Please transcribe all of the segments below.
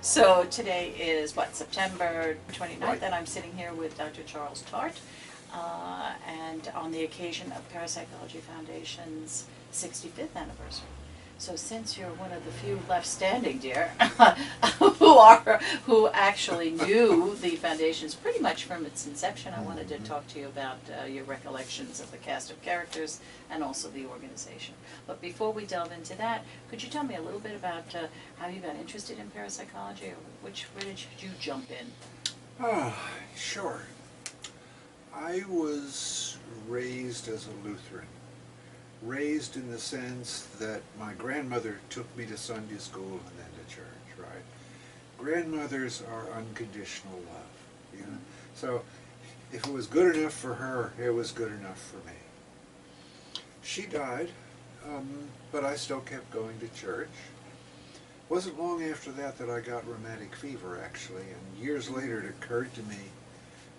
So today is, what, September 29th, Right. and I'm sitting here with Dr. Charles Tart, and on the occasion of Parapsychology Foundation's 65th anniversary. So since you're one of the few left standing, dear, who actually knew the foundations pretty much from its inception, I wanted to talk to you about your recollections of the cast of characters and also the organization. But before we delve into that, could you tell me a little bit about how you got interested in parapsychology, or where did you jump in? Sure. I was raised as a Lutheran. Raised in the sense that my grandmother took me to Sunday school and then to church, right? Grandmothers are unconditional love, you know? So if it was good enough for her, it was good enough for me. She died, but I still kept going to church. Wasn't long after that that I got rheumatic fever, actually, and years later it occurred to me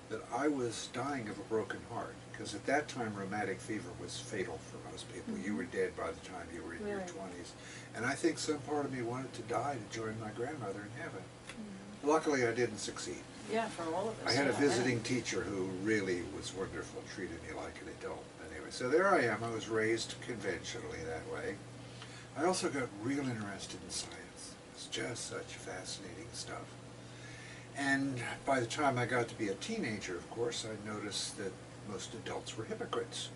that I was dying of a broken heart, because at that time rheumatic fever was fatal for most people. You were dead by the time you were in your 20s. And I think some part of me wanted to die to join my grandmother in heaven. Luckily I didn't succeed. Yeah, for all of us. I had a visiting teacher who really was wonderful, treated me like an adult. Anyway, so there I am. I was raised conventionally that way. I also got real interested in science. It's just such fascinating stuff. And by the time I got to be a teenager, of course, I noticed that most adults were hypocrites.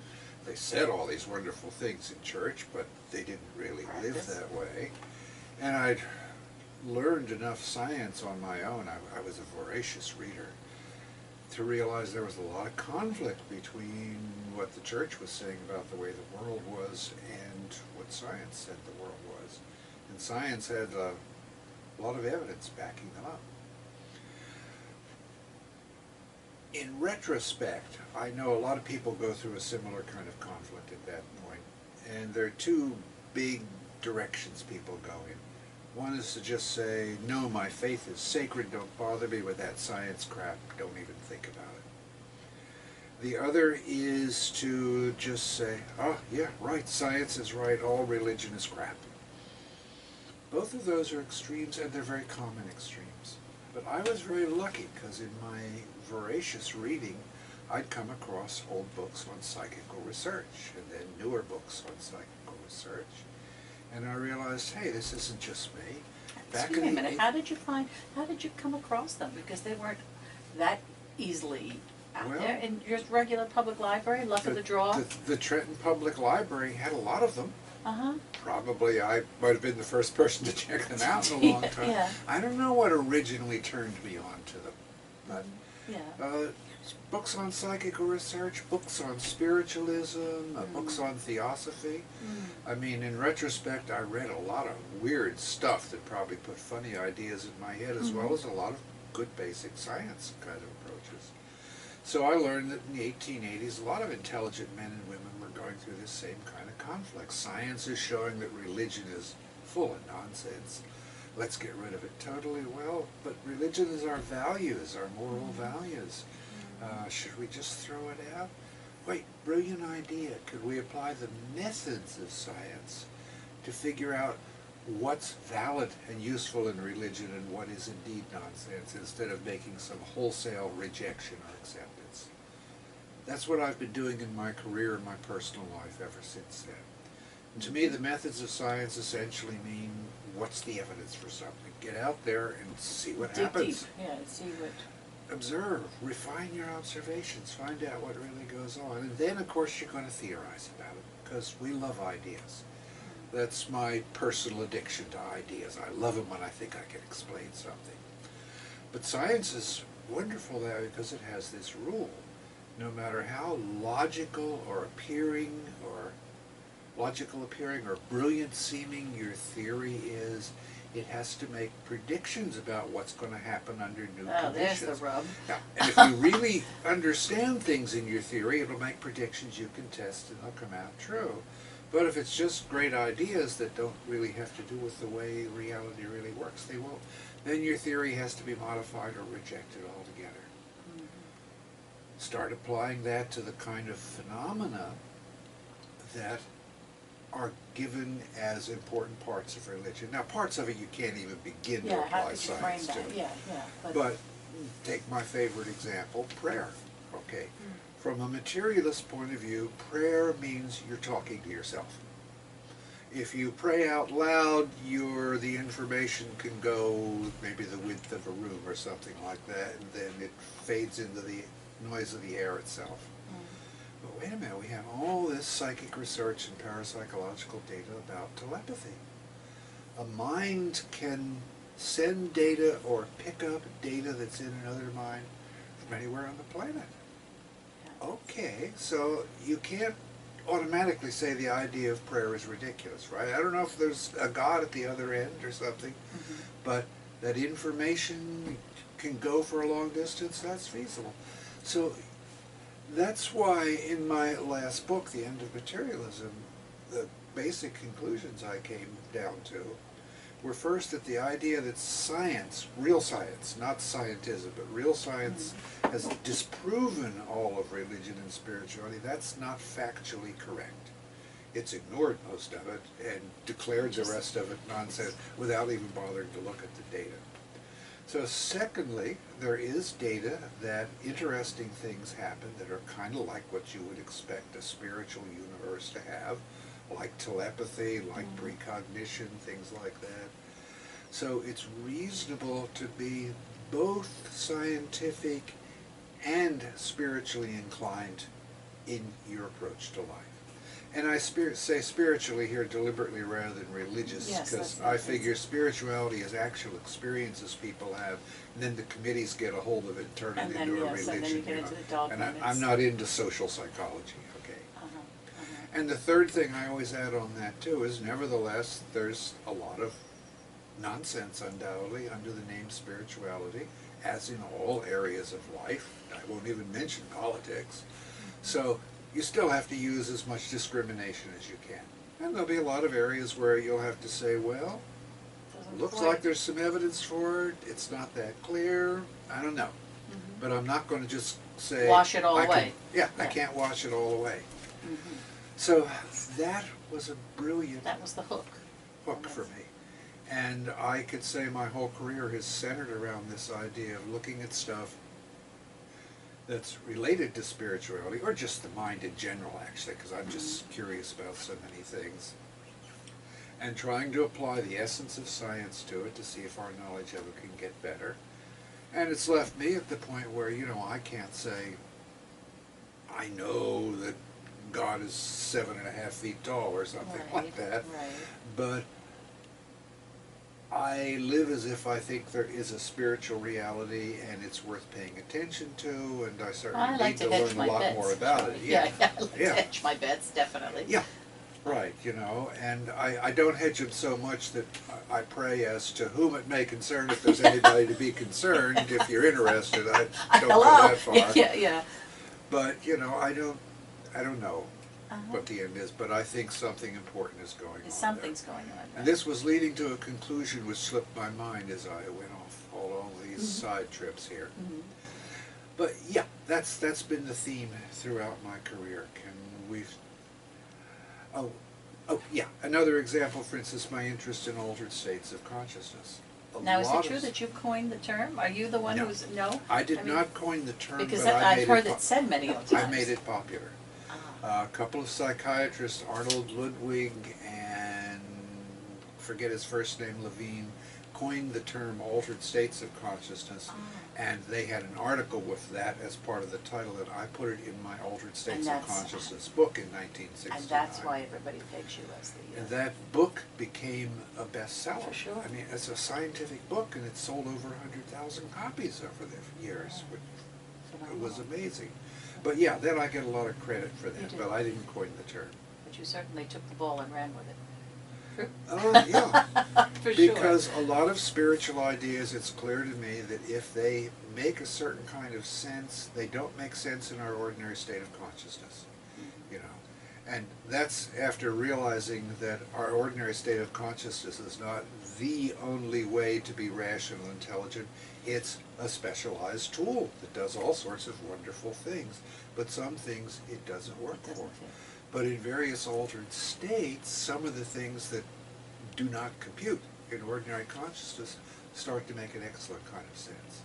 They said all these wonderful things in church, but they didn't really live that way. And I'd learned enough science on my own, I was a voracious reader, to realize there was a lot of conflict between what the church was saying about the way the world was and what science said the world was. And science had a lot of evidence backing them up. In retrospect, I know a lot of people go through a similar kind of conflict at that point, and there are two big directions people go in. One is to just say, no, my faith is sacred, don't bother me with that science crap, don't even think about it. The other is to just say, oh yeah, right, science is right, all religion is crap. Both of those are extremes, and they're very common extremes. But I was very lucky, because in my voracious reading, I'd come across old books on psychical research, and then newer books on psychical research. And I realized, hey, this isn't just me. Excuse me a minute, how did you come across them? Because they weren't that easily out there in your regular public library, luck of the draw? The Trenton Public Library had a lot of them. Uh-huh. Probably I might have been the first person to check them out in a long time. Yeah. I don't know what originally turned me on to them, but books on psychical research, books on spiritualism, books on theosophy. I mean, in retrospect, I read a lot of weird stuff that probably put funny ideas in my head, as well as a lot of good basic science kind of approaches. So I learned that in the 1880s, a lot of intelligent men and women were going through this same kind of conflict. Science is showing that religion is full of nonsense. Let's get rid of it totally. Well, but religion is our values, our moral values. Should we just throw it out? Wait, brilliant idea. Could we apply the methods of science to figure out what's valid and useful in religion and what is indeed nonsense, instead of making some wholesale rejection or acceptance? That's what I've been doing in my career and my personal life ever since then. And to me, the methods of science essentially mean, what's the evidence for something? Get out there and see what happens. Deep. Yeah, see what... Observe, refine your observations, find out what really goes on. And then, of course, you're going to theorize about it, because we love ideas. That's my personal addiction to ideas. I love them when I think I can explain something. But science is wonderful there because it has this rule. No matter how logical appearing or brilliant seeming your theory is, it has to make predictions about what's going to happen under new conditions. There's the rub. Yeah. And if you really understand things in your theory, it'll make predictions you can test and they'll come out true. But if it's just great ideas that don't really have to do with the way reality really works, they won't. Then your theory has to be modified or rejected altogether. Start applying that to the kind of phenomena that are given as important parts of religion. Now, parts of it you can't even begin to Yeah, how apply could you frame science to. that? Yeah, yeah. But take my favorite example, prayer. Okay. From a materialist point of view, prayer means you're talking to yourself. If you pray out loud, the information can go maybe the width of a room or something like that, and then it fades into the noise of the air itself. But wait a minute, we have all this psychic research and parapsychological data about telepathy. A mind can send data or pick up data that's in another mind from anywhere on the planet. Okay, so you can't automatically say the idea of prayer is ridiculous, right? I don't know if there's a God at the other end or something, but that information can go for a long distance, that's feasible. So that's why in my last book, The End of Materialism, the basic conclusions I came down to were first that the idea that science, real science, not scientism, but real science has disproven all of religion and spirituality, that's not factually correct. It's ignored most of it and declared the rest of it nonsense without even bothering to look at the data. So secondly, there is data that interesting things happen that are kind of like what you would expect a spiritual universe to have, like telepathy, like precognition, things like that. So it's reasonable to be both scientific and spiritually inclined in your approach to life. And I say spiritually here deliberately rather than religious, because I figure spirituality is actual experiences people have, and then the committees get a hold of it and turn it into a religion. And then you get into the dogma. And I'm not into social psychology, okay? And the third thing I always add on that too is, nevertheless, there's a lot of nonsense undoubtedly under the name spirituality, as in all areas of life. I won't even mention politics. So you still have to use as much discrimination as you can. And there'll be a lot of areas where you'll have to say, well, looks like there's some evidence for it, it's not that clear, I don't know. But I'm not going to just say... wash it all away. I can't wash it all away. So that was a brilliant... that was the hook. Hook for me. And I could say my whole career has centered around this idea of looking at stuff that's related to spirituality, or just the mind in general, actually, because I'm just curious about so many things, and trying to apply the essence of science to it to see if our knowledge of it can get better. And it's left me at the point where, you know, I can't say, I know that God is 7.5 feet tall or something like that, but I live as if I think there is a spiritual reality and it's worth paying attention to, and I certainly need to learn a lot more about it. I like to hedge my bets, definitely. Yeah, right, you know, and I don't hedge them so much that I pray as to whom it may concern, if there's anybody to be concerned. If you're interested, I don't go that far. Yeah. But, you know, I don't know what the end is, but I think something important is going on. Something's going on. And this was leading to a conclusion which slipped my mind as I went off all these side trips here. But yeah, that's been the theme throughout my career. Another example, for instance, my interest in altered states of consciousness. Now, is it true that you coined the term? Are you the one who's... No? I did not coin the term, because but I've heard it said many times. I made it popular. A couple of psychiatrists, Arnold Ludwig and, forget his first name, Levine, coined the term altered states of consciousness, and they had an article with that as part of the title, and I put it in my Altered States of Consciousness book in 1969. And that's why everybody pegs you as the... And that book became a bestseller. For sure. I mean, it's a scientific book, and it sold over 100,000 copies over the years, which it was amazing. But yeah, then I get a lot of credit for that, but I didn't coin the term. But you certainly took the ball and ran with it. True? Yeah. For sure. Because a lot of spiritual ideas, it's clear to me that if they make a certain kind of sense, they don't make sense in our ordinary state of consciousness. You know, and that's after realizing that our ordinary state of consciousness is not the only way to be rational, intelligent. It's a specialized tool that does all sorts of wonderful things, but some things it doesn't work for. But in various altered states, some of the things that do not compute in ordinary consciousness start to make an excellent kind of sense.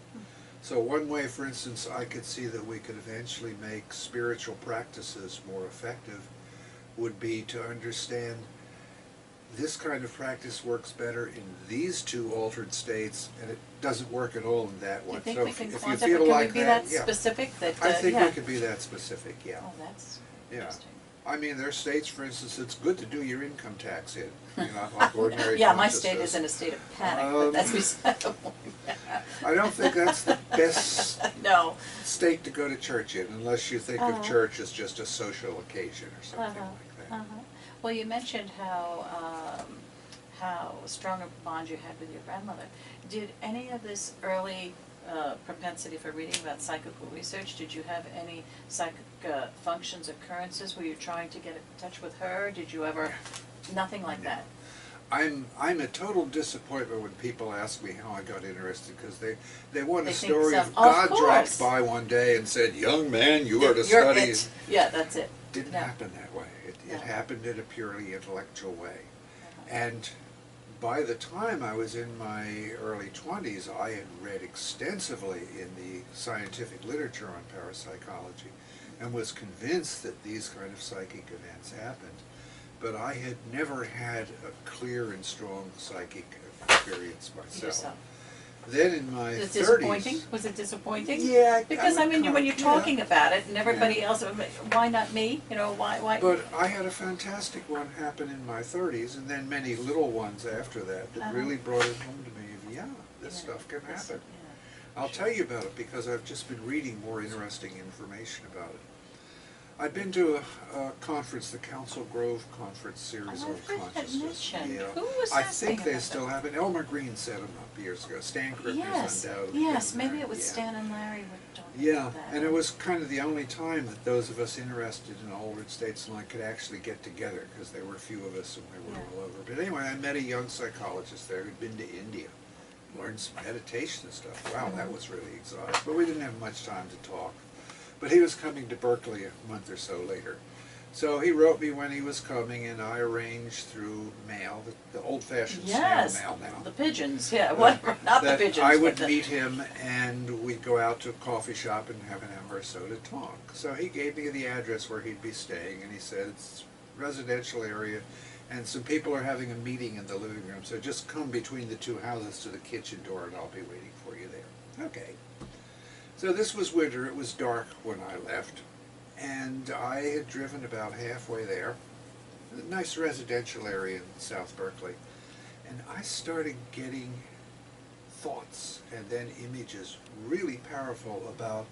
So one way, for instance, I could see that we could eventually make spiritual practices more effective would be to understand this kind of practice works better in these two altered states, and it doesn't work at all in that one. Do you think So we can if quantify, you feel can like we be that, that yeah. specific? That, I think yeah. we could be that specific, yeah. Oh, that's Yeah. interesting. I mean, there are states, for instance, it's good to do your income tax in, like ordinary Yeah, my state consciousness. is in a state of panic, but that's beside the point. I don't think that's the best No. state to go to church in, unless you think of church as just a social occasion or something like that. Well, you mentioned how strong a bond you had with your grandmother. Did any of this early propensity for reading about psychical research, did you have any psychic functions, occurrences where you're trying to get in touch with her? Did you ever, nothing like that? I'm a total disappointment when people ask me how I got interested, because they want They a think story so. of Of God course. dropped by one day and said, "Young man, you are to You're study." it. Yeah, that's it. Didn't No. happen that way. No. It happened in a purely intellectual way. And by the time I was in my early 20s, I had read extensively in the scientific literature on parapsychology and was convinced that these kind of psychic events happened. But I had never had a clear and strong psychic experience myself. Yourself. Then in my Was it 30s... disappointing? Was it disappointing? Yeah. Because, I mean, when you're talking yeah. about it and everybody else, why not me? You know, why? But I had a fantastic one happen in my 30s, and then many little ones after that that really brought it home to me. Yeah, this stuff can happen. I'll tell you about it because I've just been reading more interesting information about it. I'd been to a conference, the Council Grove Conference series on I've heard that consciousness. mentioned. Yeah. Who was I that think they about still that? have it. Elmer Green set them up years ago. Stan Krippner's Yes, undoubtedly. yes, been maybe there. it was Yeah. Stan and Larry were talking Yeah, about that. and it was kind of the only time that those of us interested in altered states and I could actually get together, because there were a few of us and we were all over. But anyway, I met a young psychologist there who'd been to India, learned some meditation and stuff. Wow, that was really exotic. But we didn't have much time to talk. But he was coming to Berkeley a month or so later. So he wrote me when he was coming, and I arranged through mail, the old-fashioned snail mail now. The pigeons, yeah, whatever, not the that pigeons. I but would the, meet him, and we'd go out to a coffee shop and have an hour or so to talk. So he gave me the address where he'd be staying, and he said, it's a residential area, and some people are having a meeting in the living room, so just come between the two houses to the kitchen door, and I'll be waiting for you there. Okay. So this was winter. It was dark when I left, and I had driven about halfway there, a nice residential area in South Berkeley, and I started getting thoughts and then images really powerful about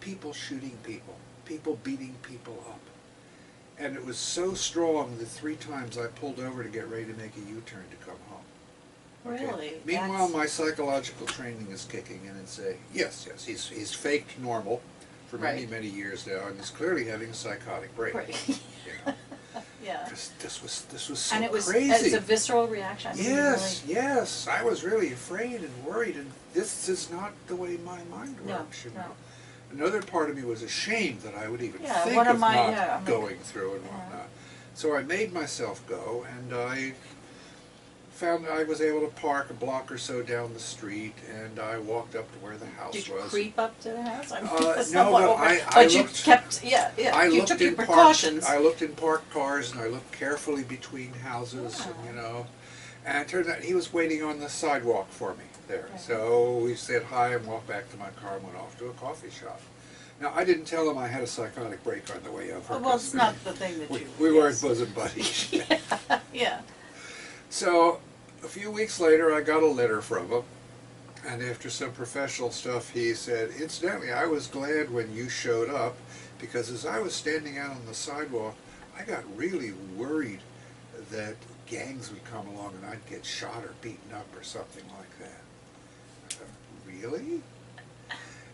people shooting people, people beating people up. And it was so strong that 3 times I pulled over to get ready to make a U-turn to come home. Okay. really? Meanwhile, my psychological training is kicking in and say, yes, he's faked normal for many, Right. many years now, and he's clearly having a psychotic break. Right. You know? Yeah. This was so And it was, crazy. it's a visceral reaction. I mean, Yes, really, yes. I was really afraid and worried, and this is not the way my mind No, works, you no. know. Another part of me was ashamed that I would even Yeah, think what of am I- not yeah, I'm like- going through and Yeah. whatnot. So I made myself go, and I found I was able to park a block or so down the street, and I walked up to where the house did you was. creep up to the house? I mean, No, that's somewhat but over- I but you looked- kept, yeah, I you looked took your in precautions. I looked in parked cars, and I looked carefully between houses, and, you know. And it turned out he was waiting on the sidewalk for me there. Okay. So we said hi and walked back to my car and went off to a coffee shop. Now, I didn't tell him I had a psychotic break on the way over. Well, it's not the thing that we, you... we weren't yes. bosom buddies. Yeah. So a few weeks later, I got a letter from him. And after some professional stuff, he said, incidentally, I was glad when you showed up, because as I was standing out on the sidewalk, I got really worried that gangs would come along and I'd get shot or beaten up or something like that. I thought, really?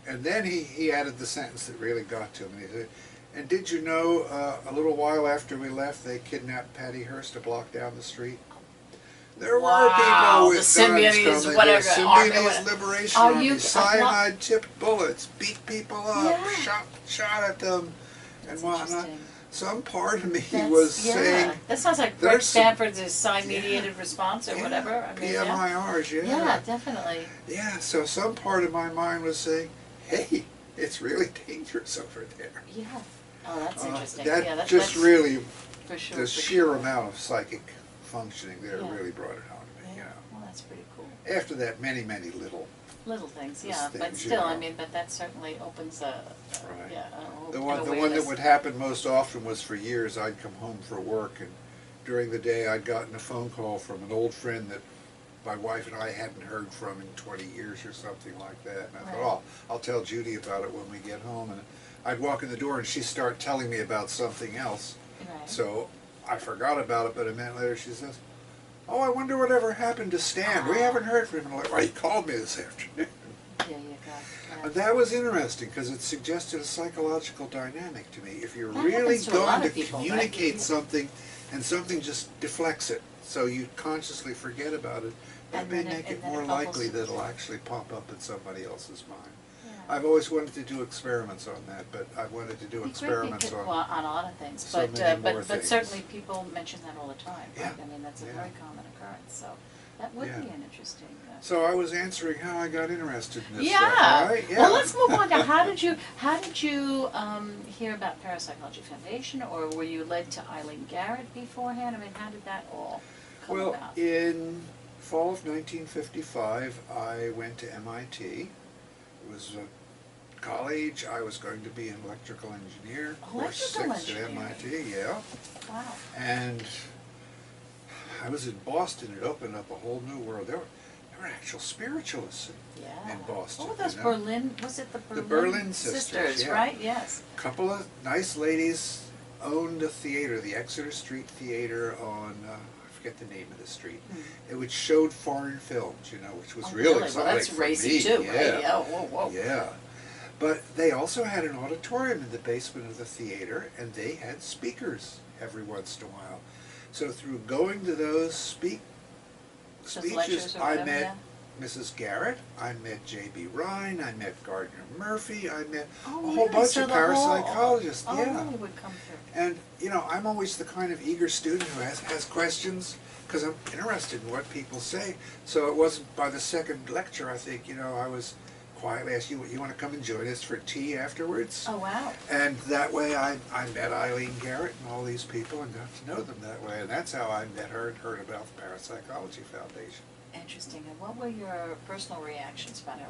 And then he added the sentence that really got to me. He said, and did you know, a little while after we left, they kidnapped Patty Hearst a block down the street? There Wow, were people the with Symbionese, guns coming. whatever, The army, Symbionese whatever. Liberation Are Army, you- cyanide-tipped bullets, beat people up, Yeah. shot at them, and whatnot. Interesting. some part of me was saying, that sounds like Greg Stanford's sign-mediated response or whatever. I mean, PMIRs, Yeah, definitely. Yeah, so some part of my mind was saying, hey, it's really dangerous over there. Yeah. Oh, that's interesting. That just really, for sure, the sheer amount of psychic functioning there really brought it home to me. Yeah. Well, that's pretty cool. After that, many little things, but still, I mean, but that certainly opens a the one that would happen most often was, for years, I'd come home for work, and during the day I'd gotten a phone call from an old friend that my wife and I hadn't heard from in 20 years or something like that. And I thought, I'll tell Judy about it when we get home. And I'd walk in the door and she'd start telling me about something else. Right. So I forgot about it, but a minute later she says, oh, I wonder whatever happened to Stan. We haven't heard from him. I'm like, well, he called me this afternoon. There you go. And that was interesting because it suggested a psychological dynamic to me. If you're really going to communicate something and something just deflects it, so you consciously forget about it, that may make it more likely that it'll actually pop up in somebody else's mind. Yeah. I've always wanted to do experiments on that, but I wanted to do experiments on a lot of things. So but certainly people mention that all the time. Right? I mean, that's a very common occurrence. So that would be an interesting. So I was answering how I got interested in this stuff, right? Yeah. Well, let's move on to how did you hear about Parapsychology Foundation, or were you led to Eileen Garrett beforehand? I mean, how did that all come about? Well, in fall of 1955, I went to MIT. It was college. I was going to be an electrical engineer. Course 6 at MIT, Wow. And I was in Boston. It opened up a whole new world. There were actual spiritualists in Boston. Oh, those Berlin, was it the Berlin sisters, right? Yes. A couple of nice ladies owned a theater, the Exeter Street Theater on, I forget the name of the street. It showed foreign films, which was real exciting. Well, that's racy too, right? Yeah, whoa. Yeah. But they also had an auditorium in the basement of the theater, and they had speakers every once in a while. So through going to those speeches, I met Mrs. Garrett, I met J.B. Rhine, I met Gardner Murphy, I met a whole bunch of parapsychologists. Really would come through. And, I'm always the kind of eager student who has questions, because I'm interested in what people say. So it wasn't by the second lecture, I think, I was quietly asked, you want to come and join us for tea afterwards? Oh, wow. And that way I met Eileen Garrett and all these people and got to know them that way. And that's how I met her and heard about the Parapsychology Foundation. Interesting. And what were your personal reactions about her?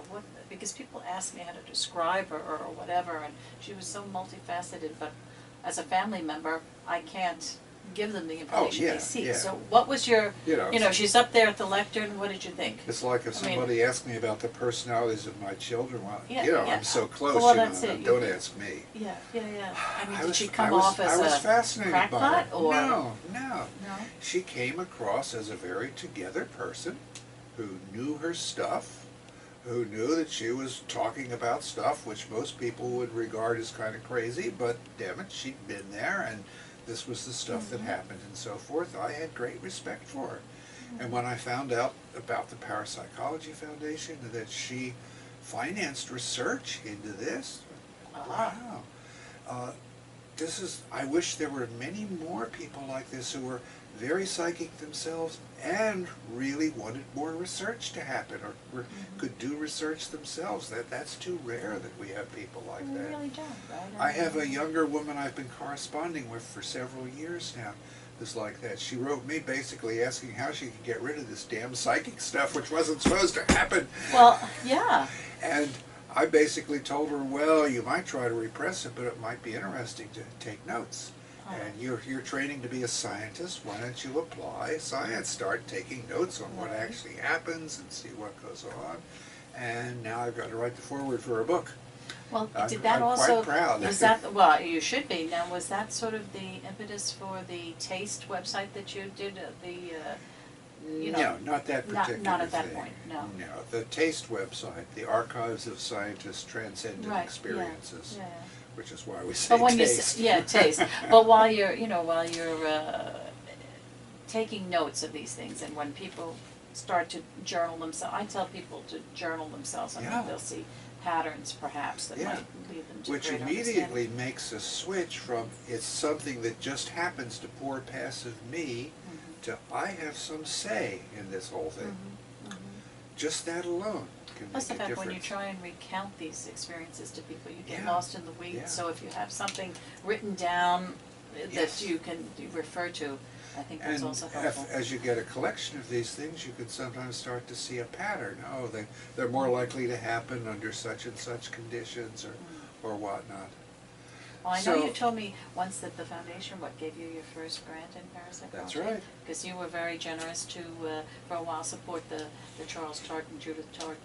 Because people ask me how to describe her or whatever, and she was so multifaceted, but as a family member, I can't give them the information they see. So what was your, she's up there at the lectern, what did you think? It's like if somebody asked me about the personalities of my children, I'm so close, don't ask me. Yeah. I mean, did she come off as a fascinated crackpot? Or? No. She came across as a very together person who knew her stuff, who knew that she was talking about stuff which most people would regard as kind of crazy, but damn it, she'd been there, and this was the stuff that happened and so forth. I had great respect for her. And when I found out about the Parapsychology Foundation and that she financed research into this, wow. I wish there were many more people like this who were very psychic themselves and really wanted more research to happen, or could do research themselves. That's too rare that we have people like that. We really don't, right? I have a younger woman I've been corresponding with for several years now who's like that. She wrote me basically asking how she could get rid of this damn psychic stuff which wasn't supposed to happen. Well, yeah. And I basically told her, well, you might try to repress it, but it might be interesting to take notes. And you're training to be a scientist. Why don't you apply science? Start taking notes on what actually happens and see what goes on. And now I've got to write the foreword for a book. Well, I'm also? Quite proud. Was that well? You should be. Now, was that sort of the impetus for the Taste website that you did? No, not that particular not at that thing. point. No. No, the Taste website, the Archives of Scientists' Transcendent Experiences. Yeah. Which is why we say taste. Taste. But while you're taking notes of these things, and when people start to journal themselves, I tell people to journal themselves. I mean, they'll see patterns perhaps that Yeah. might lead them to Which greater immediately understanding. makes a switch from it's something that just happens to poor passive me to I have some say in this whole thing. Just that alone can Plus the make a fact difference. when you try and recount these experiences to people, you get Yeah. lost in the weeds. Yeah. So if you have something written down Yes. that you can refer to, I think that's And also helpful. as you get a collection of these things, you can sometimes start to see a pattern. Oh, they're more likely to happen under such and such conditions or whatnot. Well, I know So- you told me once that the foundation, gave you your first grant in parapsychology? That's right. Because you were very generous to, for a while, support the Charles Tart and Judith Tart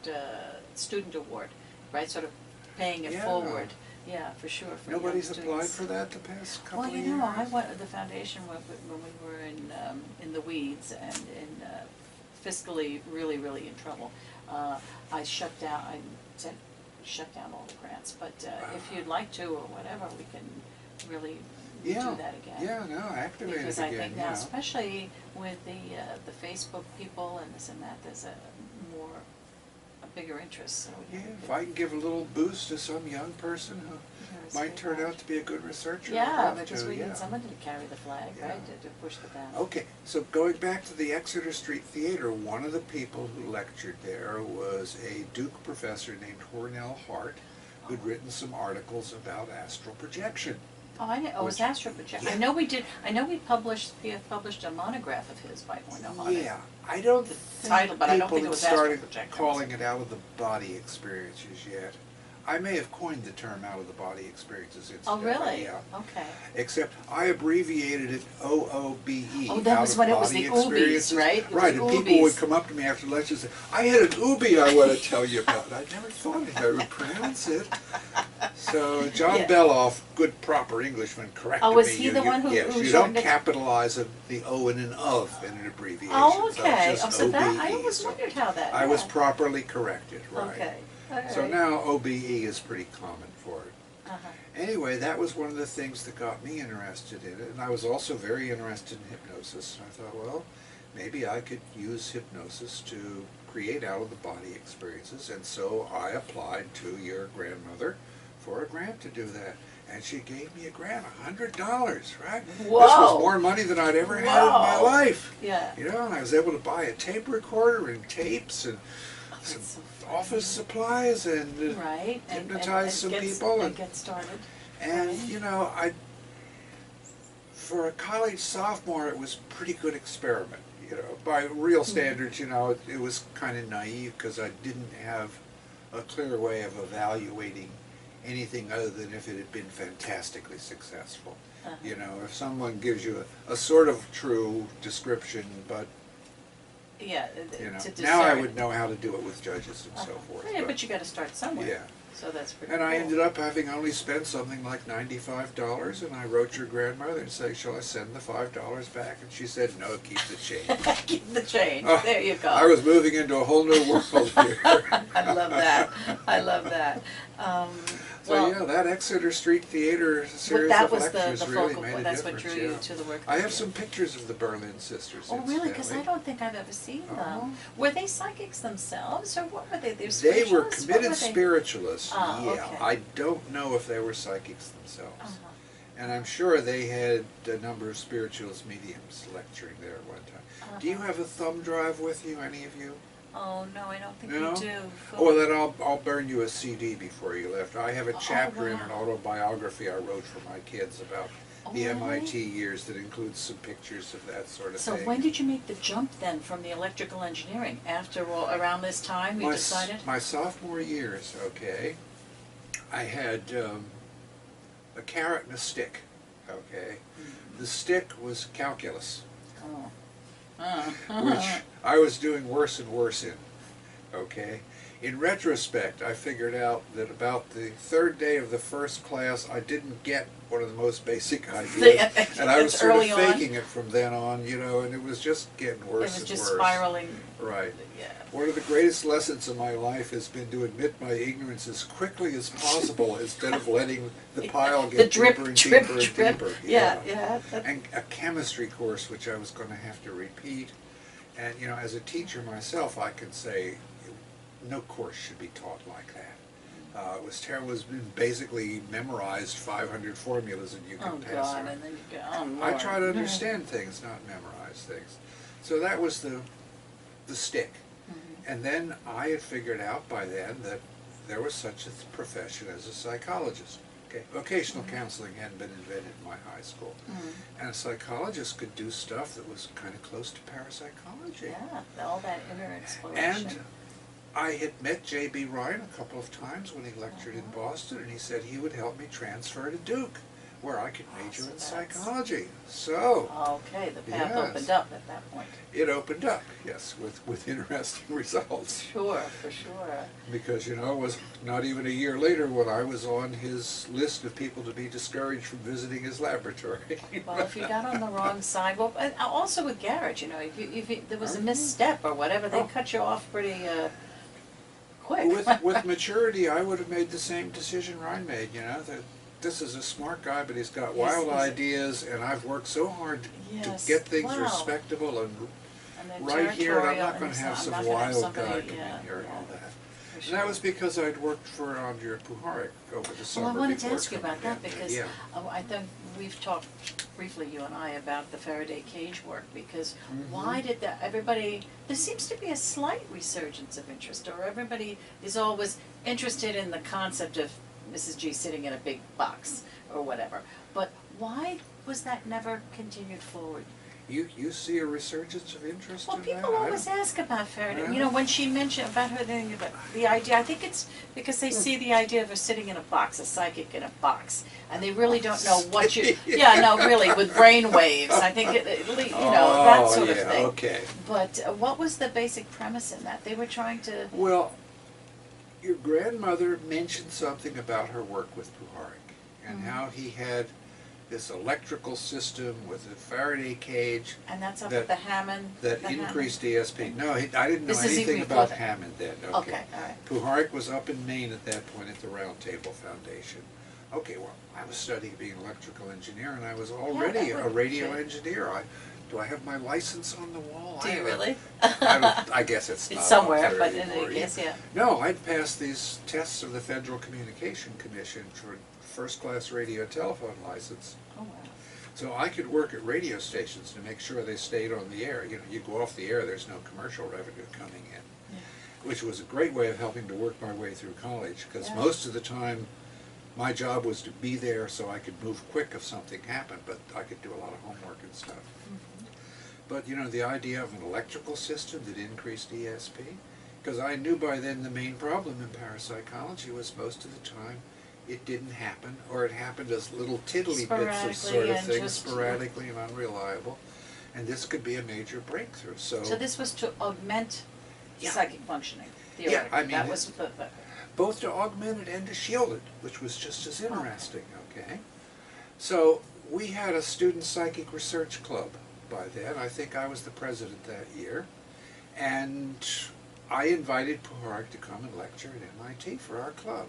Student Award, right? Sort of paying it Yeah. forward. Yeah, for sure, for young Nobody's students. applied for that the past couple Well, of you years? know, I went, the foundation, when we were in the weeds and in fiscally really in trouble, I shut down, I said, shut down all the grants, but if you'd like to or whatever, we can really do that again. Yeah, no, activate it again, Because I think now, yeah. especially with the Facebook people and this and that, there's a bigger interest, so. Yeah, if I can give a little boost to some young person who might turn out to be a good researcher, I'd Yeah, love because to, we yeah. need someone to carry the flag, Yeah. right, to push the banner. Okay, so going back to the Exeter Street Theater, one of the people who lectured there was a Duke professor named Hornell Hart, who'd written some articles about astral projection. Oh, I know, it was Which- astral projection. yeah. I know we published a monograph of his by Hornell on it. Yeah, I don't The think title, but I don't people think it have was astral started projection. calling it out of the body experiences yet. I may have coined the term out of the body experiences Oh, incidentally, really? yeah. Okay. Except I abbreviated it OOBE. Oh, that out was of when it was body the oobies, experiences. right? It was Right, the and people would oobies. come up to me after lectures and say, I had an oobie I want to tell you about. I never thought I would pronounce it. So John Yeah. Beloff, good proper Englishman, corrected me. Oh, was he the one who- Yes, who you don't shortened it? capitalize the O and an of in an abbreviation. Oh, so okay. it's Oh, just so that, I OBE. always So wondered how that. I was yeah. properly corrected, right. Okay. All right. So now OBE is pretty common for it. Uh-huh. Anyway, that was one of the things that got me interested in it, and I was also very interested in hypnosis. And I thought, well, maybe I could use hypnosis to create out-of-the-body experiences, and so I applied to your grandmother for a grant to do that. And she gave me a grant, $100, right? Whoa. This was more money than I'd ever had in my Whoa. life. Yeah. You know, and I was able to buy a tape recorder and tapes and That's some so funny. office supplies and Right. hypnotize some get, people and get started. and Right. you know, for a college sophomore, it was a pretty good experiment. You know, by real standards, you know, it was kind of naive because I didn't have a clear way of evaluating anything other than if it had been fantastically successful. Uh-huh. You know, if someone gives you a sort of true description, but Yeah. you know, To now I discern. would know how to do it with judges and so forth. Yeah, but you got to start somewhere. Yeah. So that's pretty. And I cool. ended up having only spent something like $95, and I wrote your grandmother and said, shall I send the $5 back? And she said, no, keep the change. Keep the change. Oh, There you go. I was moving into a whole new world here. I love that. I love that. So well, yeah, that Exeter Street Theater but series that of was the lectures really focal made point. a That's what difference. drew you Yeah. to the work. I that have you some did. pictures of the Berlin sisters. Oh, really? Because I incidentally. don't think I've ever seen them. Oh. Were they psychics themselves, or what were they? They were spiritualists? What committed were they? spiritualists. Ah, Yeah, okay. I don't know if they were psychics themselves. Uh-huh. And I'm sure they had a number of spiritualist mediums lecturing there at one time. Do you Uh-huh. have a thumb drive with you, any of you? Oh no, I don't think No? we do. Oh, well, then I'll burn you a CD before you left. I have a Oh, chapter in wow. an autobiography I wrote for my kids about the Oh, really? MIT years that includes some pictures of that sort of So thing. when did you make the jump then from the electrical engineering? After all, around this time you decided? My sophomore years, okay, I had a carrot and a stick, okay. The stick was calculus, Oh. which I was doing worse and worse in, okay. In retrospect, I figured out that about the third day of the first class, I didn't get one of the most basic ideas, and I was It's sort of early on. faking it from then on, you know, and it was just getting It worse was and just worse. spiraling. Right. Yeah. One of the greatest lessons of my life has been to admit my ignorance as quickly as possible instead of letting the pile The get drip, deeper and drip, deeper and drip. deeper. Yeah. And a chemistry course which I was going to have to repeat. And you know, as a teacher myself, I can say no course should be taught like that. It was terrible. It was basically memorized 500 formulas and you could pass God, it. and then you go, oh Lord. I try to understand things, not memorize things. So that was the stick. And then I had figured out by then that there was such a profession as a psychologist. Okay, vocational counseling hadn't been invented in my high school. And a psychologist could do stuff that was kind of close to parapsychology. Yeah, all that inner exploration. And I had met J.B. Ryan a couple of times when he lectured in Boston, and he said he would help me transfer to Duke, where I could major in psychology. So, okay, the path opened up at that point. It opened up, yes, with interesting results. Sure, for sure. Because, you know, it was not even a year later when I was on his list of people to be discouraged from visiting his laboratory. Well, if you got on the wrong side, well, also with Garrett, you know, if there was a misstep or whatever, they cut you off pretty quick. With maturity, I would have made the same decision Ryan made, you know, that this is a smart guy, but he's got wild ideas, and I've worked so hard to get things respectable and right here, and I'm not going to have some wild guy come in here and all that. And that was because I'd worked for Andrea Puharich over the summer. Well, I wanted to ask you about that because I think we've talked briefly, you and I, about the Faraday cage work, because why did that, everybody, there seems to be a slight resurgence of interest, or everybody is always interested in the concept of Mrs. G sitting in a big box or whatever. But why was that never continued forward? You see a resurgence of interest in that? Well, people always ask about Faraday. You know, when she mentioned about her thing, about the idea, I think it's because they see the idea of her sitting in a box, a psychic in a box, and they really don't know what you. Yeah, no, really, with brain waves. I think you know, that sort of thing. Okay. But what was the basic premise in that? They were trying to. Well, your grandmother mentioned something about her work with Puharich and how he had this electrical system with a Faraday cage. And that's up at the Hammond? That increased ESP. No, I didn't know anything about Hammond then. Okay, all right. Puharich was up in Maine at that point at the Round Table Foundation. Okay, well, I was studying being an electrical engineer, and I was already a radio engineer. Do I have my license on the wall? Do you really? I guess it's not. It's somewhere, but in any case, yeah. No, I'd passed these tests of the Federal Communication Commission for first-class radio telephone license. Oh, wow. So I could work at radio stations to make sure they stayed on the air. You know, you go off the air, there's no commercial revenue coming in, which was a great way of helping to work my way through college, because most of the time my job was to be there so I could move quick if something happened, but I could do a lot of homework and stuff. But, you know, the idea of an electrical system that increased ESP, because I knew by then the main problem in parapsychology was most of the time it didn't happen, or it happened as little tiddly bits of sort of things, sporadically and unreliable, and this could be a major breakthrough. So this was to augment psychic functioning, theoretically. Yeah, I mean, that was both to augment it and to shield it, which was just as interesting, okay? So we had a student psychic research club by then. I think I was the president that year, and I invited Puharich to come and lecture at MIT for our club.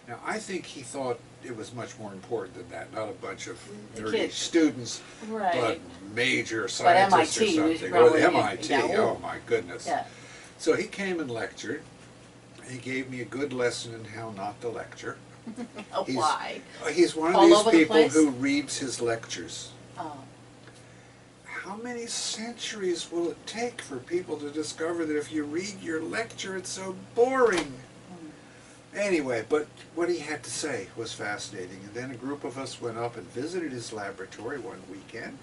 Now, I think he thought it was much more important than that, not a bunch of nerdy students, but major scientists or something. Or MIT, oh my goodness. Yeah. So he came and lectured. He gave me a good lesson in how not to lecture. Why? He's one of these people who reads his lectures. Oh. How many centuries will it take for people to discover that if you read your lecture, it's so boring? Anyway, but what he had to say was fascinating. And then a group of us went up and visited his laboratory one weekend.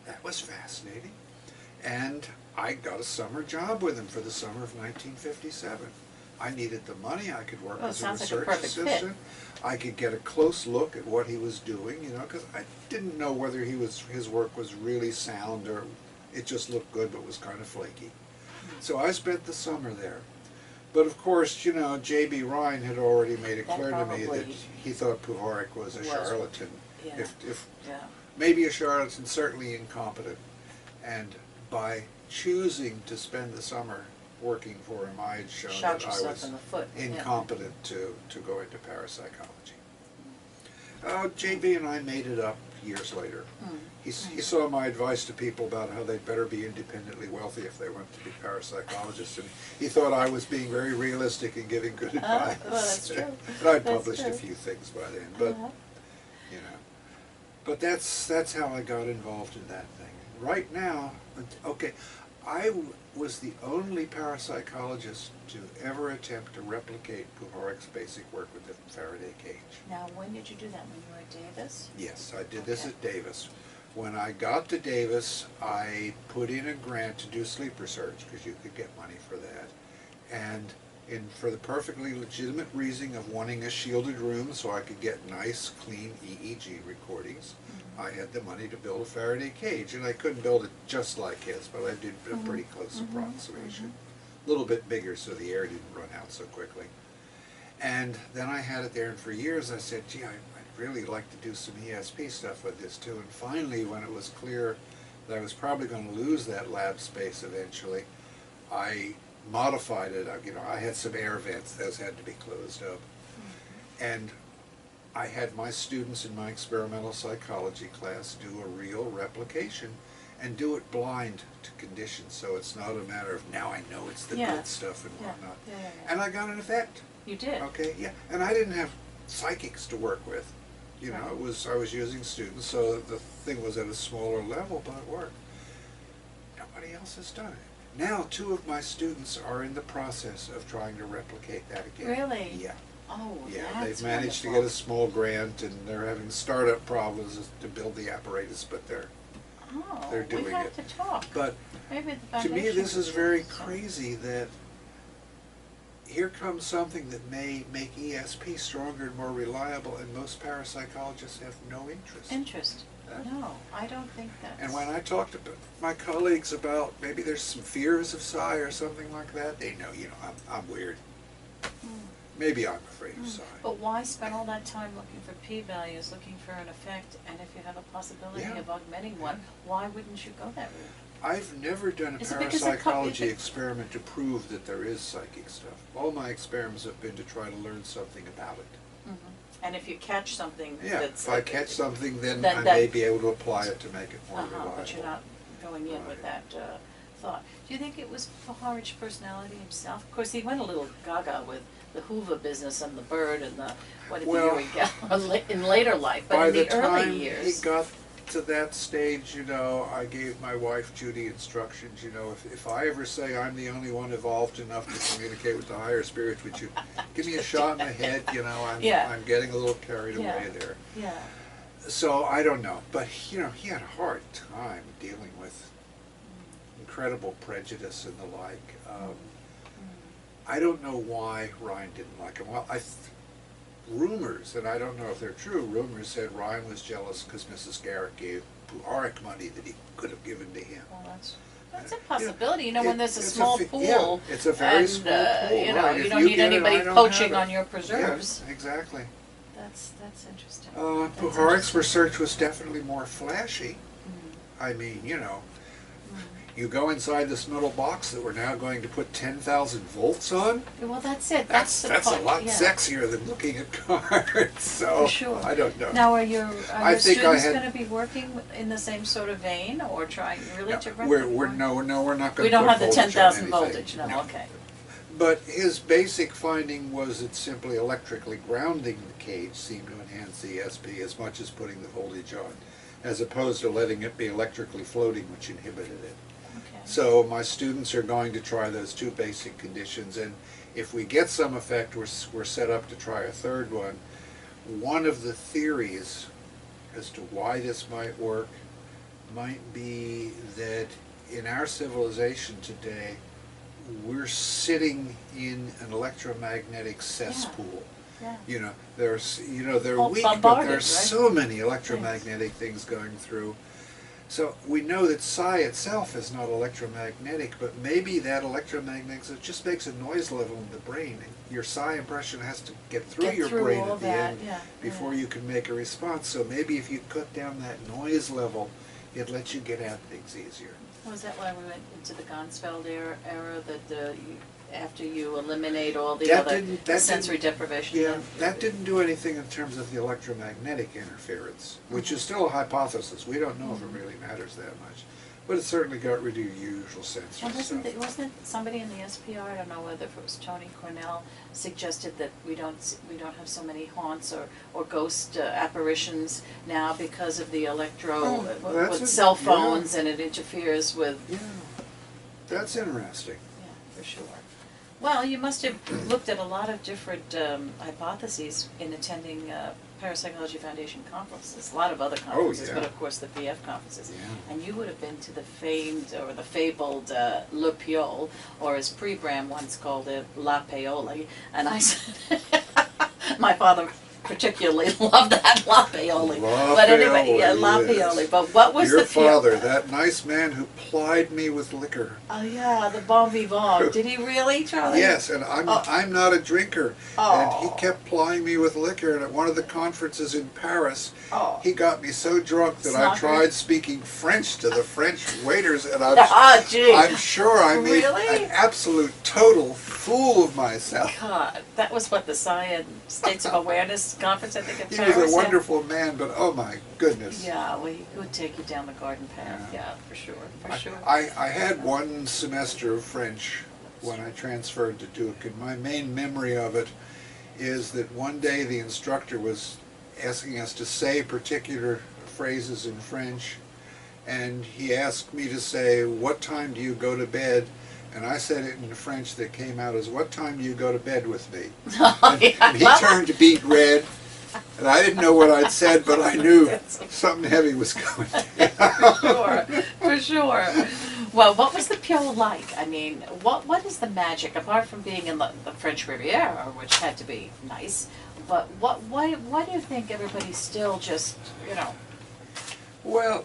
That was fascinating. And I got a summer job with him for the summer of 1957. I needed the money. I could work as a research assistant. I could get a close look at what he was doing, you know, because I didn't know whether his work was really sound or it just looked good but was kind of flaky. So I spent the summer there. But of course, you know, J.B. Ryan had already made it clear to me that he thought Puharich was a charlatan. Maybe a charlatan, certainly incompetent. And by choosing to spend the summer working for him, I had shown that I was incompetent to go into parapsychology. J.B. and I made it up years later. He saw my advice to people about how they'd better be independently wealthy if they wanted to be parapsychologists, and he thought I was being very realistic and giving good advice. Well, that's true. And I'd published a few things by then, but you know. But that's how I got involved in that thing. Right now, okay, I was the only parapsychologist to ever attempt to replicate Puharich's basic work with the Faraday cage. Now, when did you do that? When you were at Davis? Yes, I did this at Davis. When I got to Davis, I put in a grant to do sleep research, because you could get money for that. And for the perfectly legitimate reason of wanting a shielded room so I could get nice, clean EEG recordings, I had the money to build a Faraday cage. And I couldn't build it just like his, but I did a pretty close approximation. A little bit bigger so the air didn't run out so quickly. And then I had it there, and for years I said, gee, I'd really like to do some ESP stuff with this too. And finally, when it was clear that I was probably going to lose that lab space eventually, I modified it. You know, I had some air vents, those had to be closed up. And I had my students in my experimental psychology class do a real replication and do it blind to conditions, so it's not a matter of now I know it's the good stuff and whatnot. And I got an effect. You did? Okay, yeah. And I didn't have psychics to work with. You know, I was using students, so the thing was at a smaller level, but it worked. Nobody else has done it. Now, 2 of my students are in the process of trying to replicate that again. Really? Yeah. Oh, yeah, that's they've managed wonderful. to get a small grant, and they're having startup problems to build the apparatus, but they're doing we have it. to talk. But maybe the to me, foundation this is could very do something. crazy that here comes something that may make ESP stronger and more reliable, and most parapsychologists have no interest. No, I don't think that's... And when I talk to my colleagues about maybe there's some fears of psi or something like that, they know, you know, I'm weird. Maybe I'm afraid of psi. But why spend all that time looking for p-values, looking for an effect, and if you have a possibility of augmenting one, why wouldn't you go that route? I've never done a Is it because parapsychology experiment to prove that there is psychic stuff. All my experiments have been to try to learn something about it. And if you catch something if I catch something, then that I may be able to apply it to make it more reliable. but you're not going in with that thought. Do you think it was Puharich's personality himself? Of course, he went a little gaga with the Hoover business and the bird and the in later life, but in the early years. By the time he got to that stage, you know, I gave my wife Judy instructions, you know, if I ever say I'm the only one evolved enough to communicate with the higher spirits, would you give me a shot in the head, you know, I'm getting a little carried away there. Yeah. So I don't know, but you know, he had a hard time dealing with incredible prejudice and the like. I don't know why Ryan didn't like him. Well, rumors, and I don't know if they're true, rumors said Ryan was jealous because Mrs. Garrett gave Puharich money that he could have given to him. Well, that's a possibility. You know, when there's a it's small pool, it's a very small pool. You know, right. you don't need anybody poaching on your preserves. Yeah, exactly. That's interesting. Puharich's research was definitely more flashy. I mean, you know, you go inside this metal box that we're now going to put 10,000 volts on. Well, that's it. That's a lot sexier than looking at cards. So for sure. I don't know. Now, are your students going to be working in the same sort of vein, or trying really to replicate? We're not going to. We don't have the 10,000 voltage. No, okay. But his basic finding was that simply electrically grounding the cage seemed to enhance the ESP as much as putting the voltage on, as opposed to letting it be electrically floating, which inhibited it. So my students are going to try those 2 basic conditions, and if we get some effect, we're set up to try a third one. One of the theories as to why this might work might be that in our civilization today, we're sitting in an electromagnetic cesspool. You know, they're weak, but there's so many electromagnetic things going through. So we know that psi itself is not electromagnetic, but maybe that electromagnetic just makes a noise level in the brain. Your psi impression has to get through your brain at the end before you can make a response. So maybe if you cut down that noise level, It lets you get at things easier. Was that why we went into the Gonsfeld era, that after you eliminate all the other sensory deprivation? Yeah, that didn't do anything in terms of the electromagnetic interference, which is still a hypothesis. We don't know if it really matters that much. But it certainly got rid of your usual sensory stuff. Wasn't it somebody in the SPR, I don't know whether it was Tony Cornell, suggested that we don't have so many haunts or ghost apparitions now because of the with cell phones, and it interferes with. Yeah, that's interesting. Yeah, for sure. Well, you must have looked at a lot of different hypotheses in attending Parapsychology Foundation conferences, a lot of other conferences, but of course the PF conferences. Yeah. And you would have been to the famed, or the fabled, Le Piole, or as Pre-Bram once called it, La Paoli. And I said, my father particularly loved that La Paoli. But anyway, yeah, La Paoli. But what was your father, that nice man who plied me with liquor? Oh yeah, the bon vivant. Did he really, Charlie? Yes, and I'm not a drinker, and he kept plying me with liquor. And at one of the conferences in Paris, he got me so drunk that I tried speaking French to the French waiters, and I'm sure I made an absolute total fool of myself. God, that was what the States of Awareness conference, I think, in Paris. He was a wonderful man, but oh my goodness. Yeah, well, he would take you down the garden path. Yeah, for sure, for sure. I had one semester of French when I transferred to Duke, and my main memory of it is that one day the instructor was asking us to say particular phrases in French, and he asked me to say, "What time do you go to bed?" And I said it in French that came out as, "What time do you go to bed with me?" And he turned to beet red, and I didn't know what I'd said, but I knew something heavy was coming. For sure, for sure. Well, what was the Piole like? I mean, what is the magic, apart from being in the French Riviera, which had to be nice, but why do you think everybody still just, Well,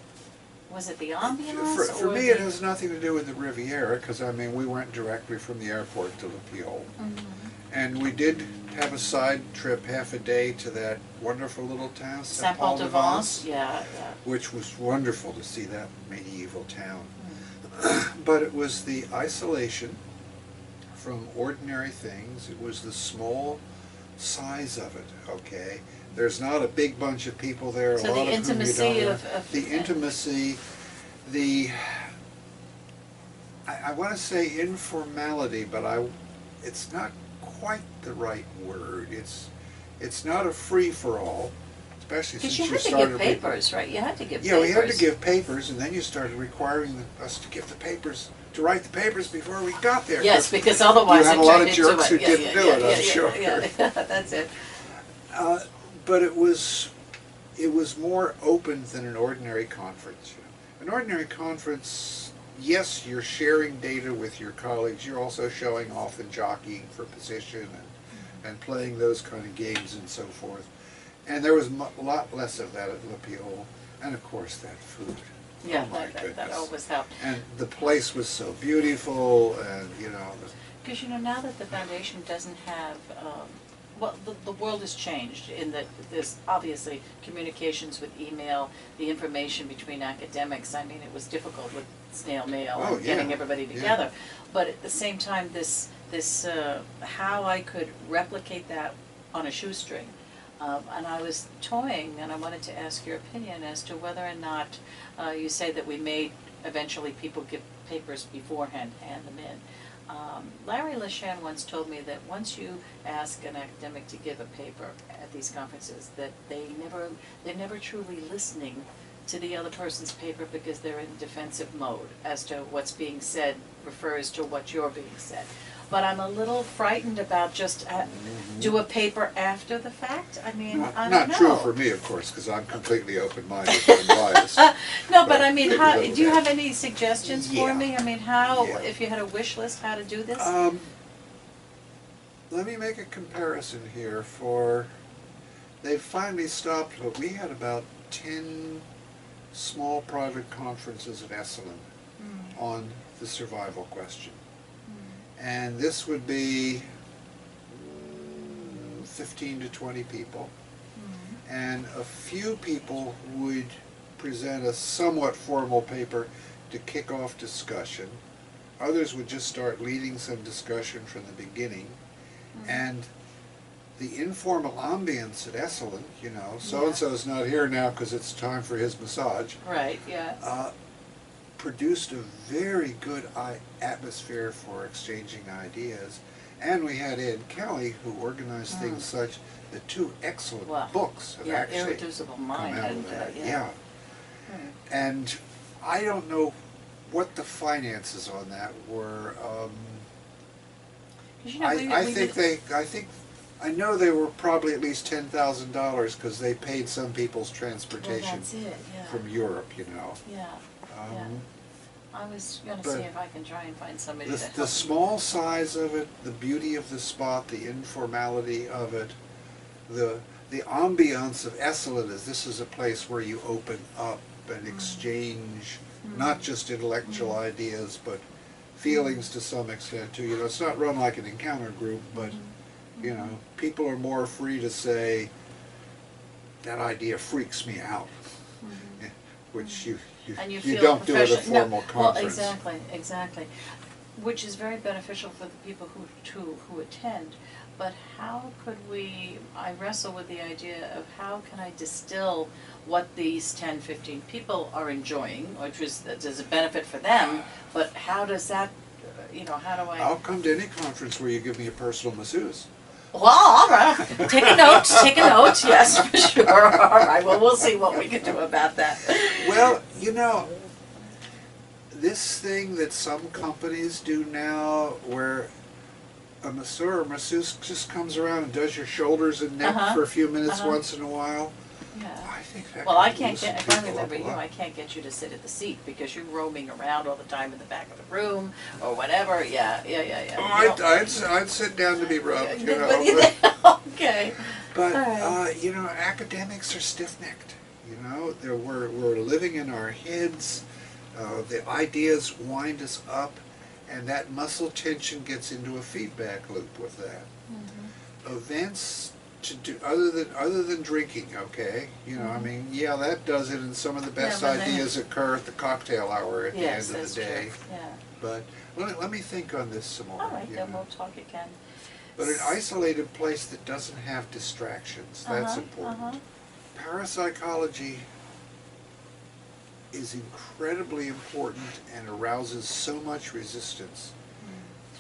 was it the ambiance? For me, it has nothing to do with the Riviera, because, I mean, we went directly from the airport to Le Piole. And we did have a side trip, half a day, to that wonderful little town, Saint-Paul-de-Vence, which was wonderful to see that medieval town. But it was the isolation from ordinary things. It was the small size of it, okay? There's not a big bunch of people there. So the intimacy the intimacy, I want to say informality, but it's not quite the right word. It's not a free-for-all, especially since you started. Because you had to give papers, right? You had to give papers. Yeah, we had to give papers, and then you started requiring us to give the papers, to write the papers before we got there. Yes, because otherwise you had a lot of jerks who didn't do it, I'm sure. Yeah, that's it. But it was more open than an ordinary conference. An ordinary conference, yes, you're sharing data with your colleagues. You're also showing off and jockeying for position and playing those kind of games and so forth. And there was a lot less of that at Le Piole. And of course, that food. Yeah, that always helped. And the place was so beautiful, and Because now that the foundation doesn't have, well, the world has changed in that there's obviously communications with email, the information between academics. I mean, it was difficult with snail mail and getting everybody together. But at the same time, this how I could replicate that on a shoestring. And I was toying, and I wanted to ask your opinion as to whether or not you say that we made eventually people give papers beforehand, hand them in. Larry Lisette once told me that once you ask an academic to give a paper at these conferences, that they're never truly listening to the other person's paper because they're in defensive mode as to what's being said refers to what you're being said. But I'm a little frightened about just do a paper after the fact. I mean, I don't know. Not true for me, of course, because I'm completely open-minded and biased. No, but I mean, do you have any suggestions for me? I mean, if you had a wish list, how to do this? Let me make a comparison here. They've finally stopped, but we had about 10 small private conferences at Esalen on the survival question. And this would be 15 to 20 people. And a few people would present a somewhat formal paper to kick off discussion. Others would just start leading some discussion from the beginning. And the informal ambience at Esalen, you know, so-and-so's not here now because it's time for his massage. Right, yes. Produced a very good atmosphere for exchanging ideas. And we had Ed Kelly, who organized things such that 2 excellent books have actually Irreducible Mind come out and, of that. yeah. And I don't know what the finances on that were. 'Cause, you know, I know they were probably at least $10,000 because they paid some people's transportation well, that's it, yeah. from Europe, you know. Yeah, yeah. I was going to see if I can try and find somebody to help The small size of it, the beauty of the spot, the informality of it, the ambiance of Esalen is this is a place where you open up and exchange not just intellectual ideas but feelings to some extent too. You know, it's not run like an encounter group, but you know, people are more free to say that idea freaks me out, which you don't do at a formal conference. Well, exactly. Which is very beneficial for the people who attend. But how could I wrestle with the idea of how can I distill what these 10, 15 people are enjoying, which is, there's a benefit for them, but how does that, how do I? I'll come to any conference where you give me a personal masseuse. Well, all right. Take a note, yes, for sure. All right, well, we'll see what we can do about that. Well, you know, this thing that some companies do now where a masseur or masseuse just comes around and does your shoulders and neck for a few minutes once in a while. Yeah. I think that well, I can't get, if I remember you, I can't get you to sit at the seat because you're roaming around all the time in the back of the room or whatever. Yeah. Oh, I'd sit down to be rubbed, you know. Okay. But, you know, academics are stiff-necked. You know, we're living in our heads. The ideas wind us up, and that muscle tension gets into a feedback loop with that. Events to do other than drinking, okay? You know, I mean, yeah, that does it, and some of the best ideas occur at the cocktail hour at the end of the day. True. Yeah. But let me think on this some more. All right, then we'll talk again. But an isolated place that doesn't have distractions, that's important. Parapsychology is incredibly important and arouses so much resistance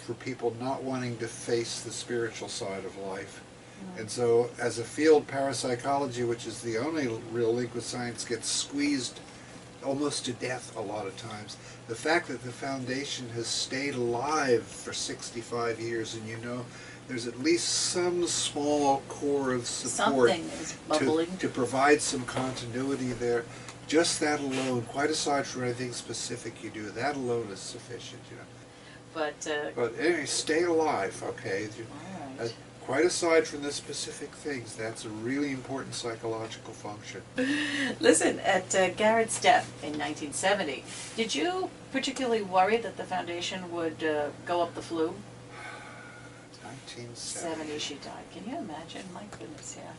for people not wanting to face the spiritual side of life. And so as a field, parapsychology, which is the only real link with science, gets squeezed almost to death a lot of times. The fact that the foundation has stayed alive for 65 years, and you know, there's at least some small core of support to provide some continuity there. Just that alone, quite aside from anything specific you do, that alone is sufficient, you know. But anyway, stay alive, okay? All right. Quite aside from the specific things, that's a really important psychological function. Listen, at Garrett's death in 1970, did you particularly worry that the foundation would go up the flue? 1970. She died. Can you imagine? My goodness, yeah.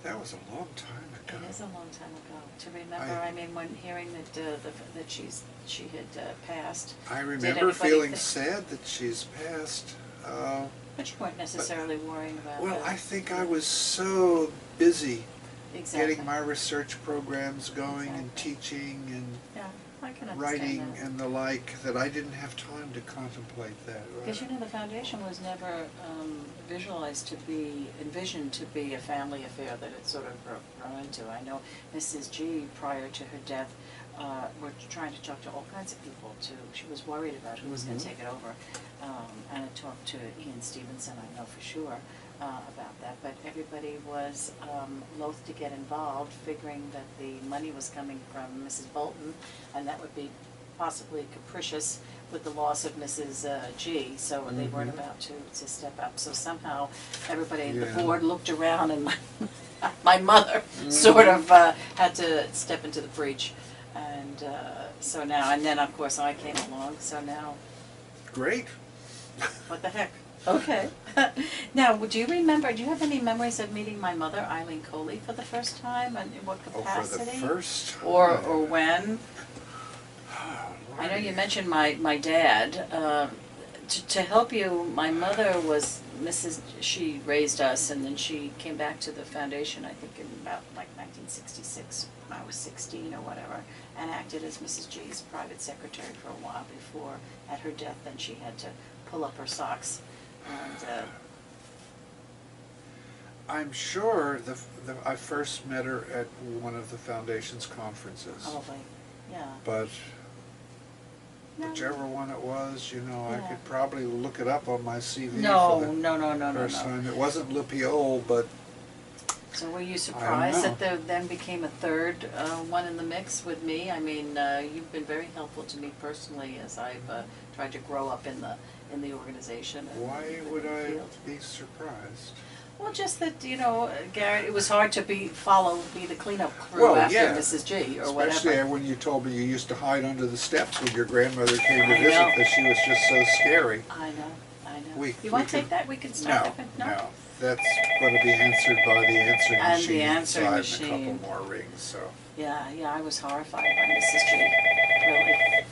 That was a long time ago. It is a long time ago. To remember, I mean, when hearing that she had passed. I remember feeling sad that she's passed. But you weren't necessarily worrying about well, that. I think I was so busy Exactly. getting my research programs going and teaching and I can understand writing that. and the like that I didn't have time to contemplate that. Because you know the foundation was never envisioned to be a family affair that it sort of grew into. I know Mrs. G, prior to her death, were trying to talk to all kinds of people too. She was worried about who was going to take it over. And I talked to Ian Stevenson, I know for sure, about that. But everybody was loath to get involved, figuring that the money was coming from Mrs. Bolton, and that would be possibly capricious with the loss of Mrs. G, so they weren't about to step up. So somehow everybody at the board looked around, and my mother sort of had to step into the breach. And so now, and then of course I came along, so now. Great. What the heck? Okay. Now, do you have any memories of meeting my mother, Eileen Coly, for the first time, and in what capacity? Oh, for the first time? Or when? Oh, I know you mentioned my dad. To help you, my mother was she raised us, and then she came back to the foundation, I think in about like 1966, when I was 16 or whatever, and acted as Mrs. G's private secretary for a while before, at her death, then she had to pull up her socks. And I'm sure I first met her at one of the foundation's conferences. probably, yeah. But No. whichever one it was, you know, I Yeah. could probably look it up on my CV No, for the no. first time. It wasn't Lupiol, but So were you surprised know. that there then became a third one in the mix with me? I mean, you've been very helpful to me personally as I've tried to grow up in the organization. And why in the would I field. be surprised? Well, just that, Garrett, it was hard to be the cleanup crew Well, after yeah. Mrs. G or Especially whatever. when you told me you used to hide under the steps when your grandmother came to I visit know. because she was just so scary. I know. We You want to take could- that? We can start. No. That's going to be answered by the answering And machine the answering inside machine. and a couple more rings. So Yeah, I was horrified by Mrs. G, really.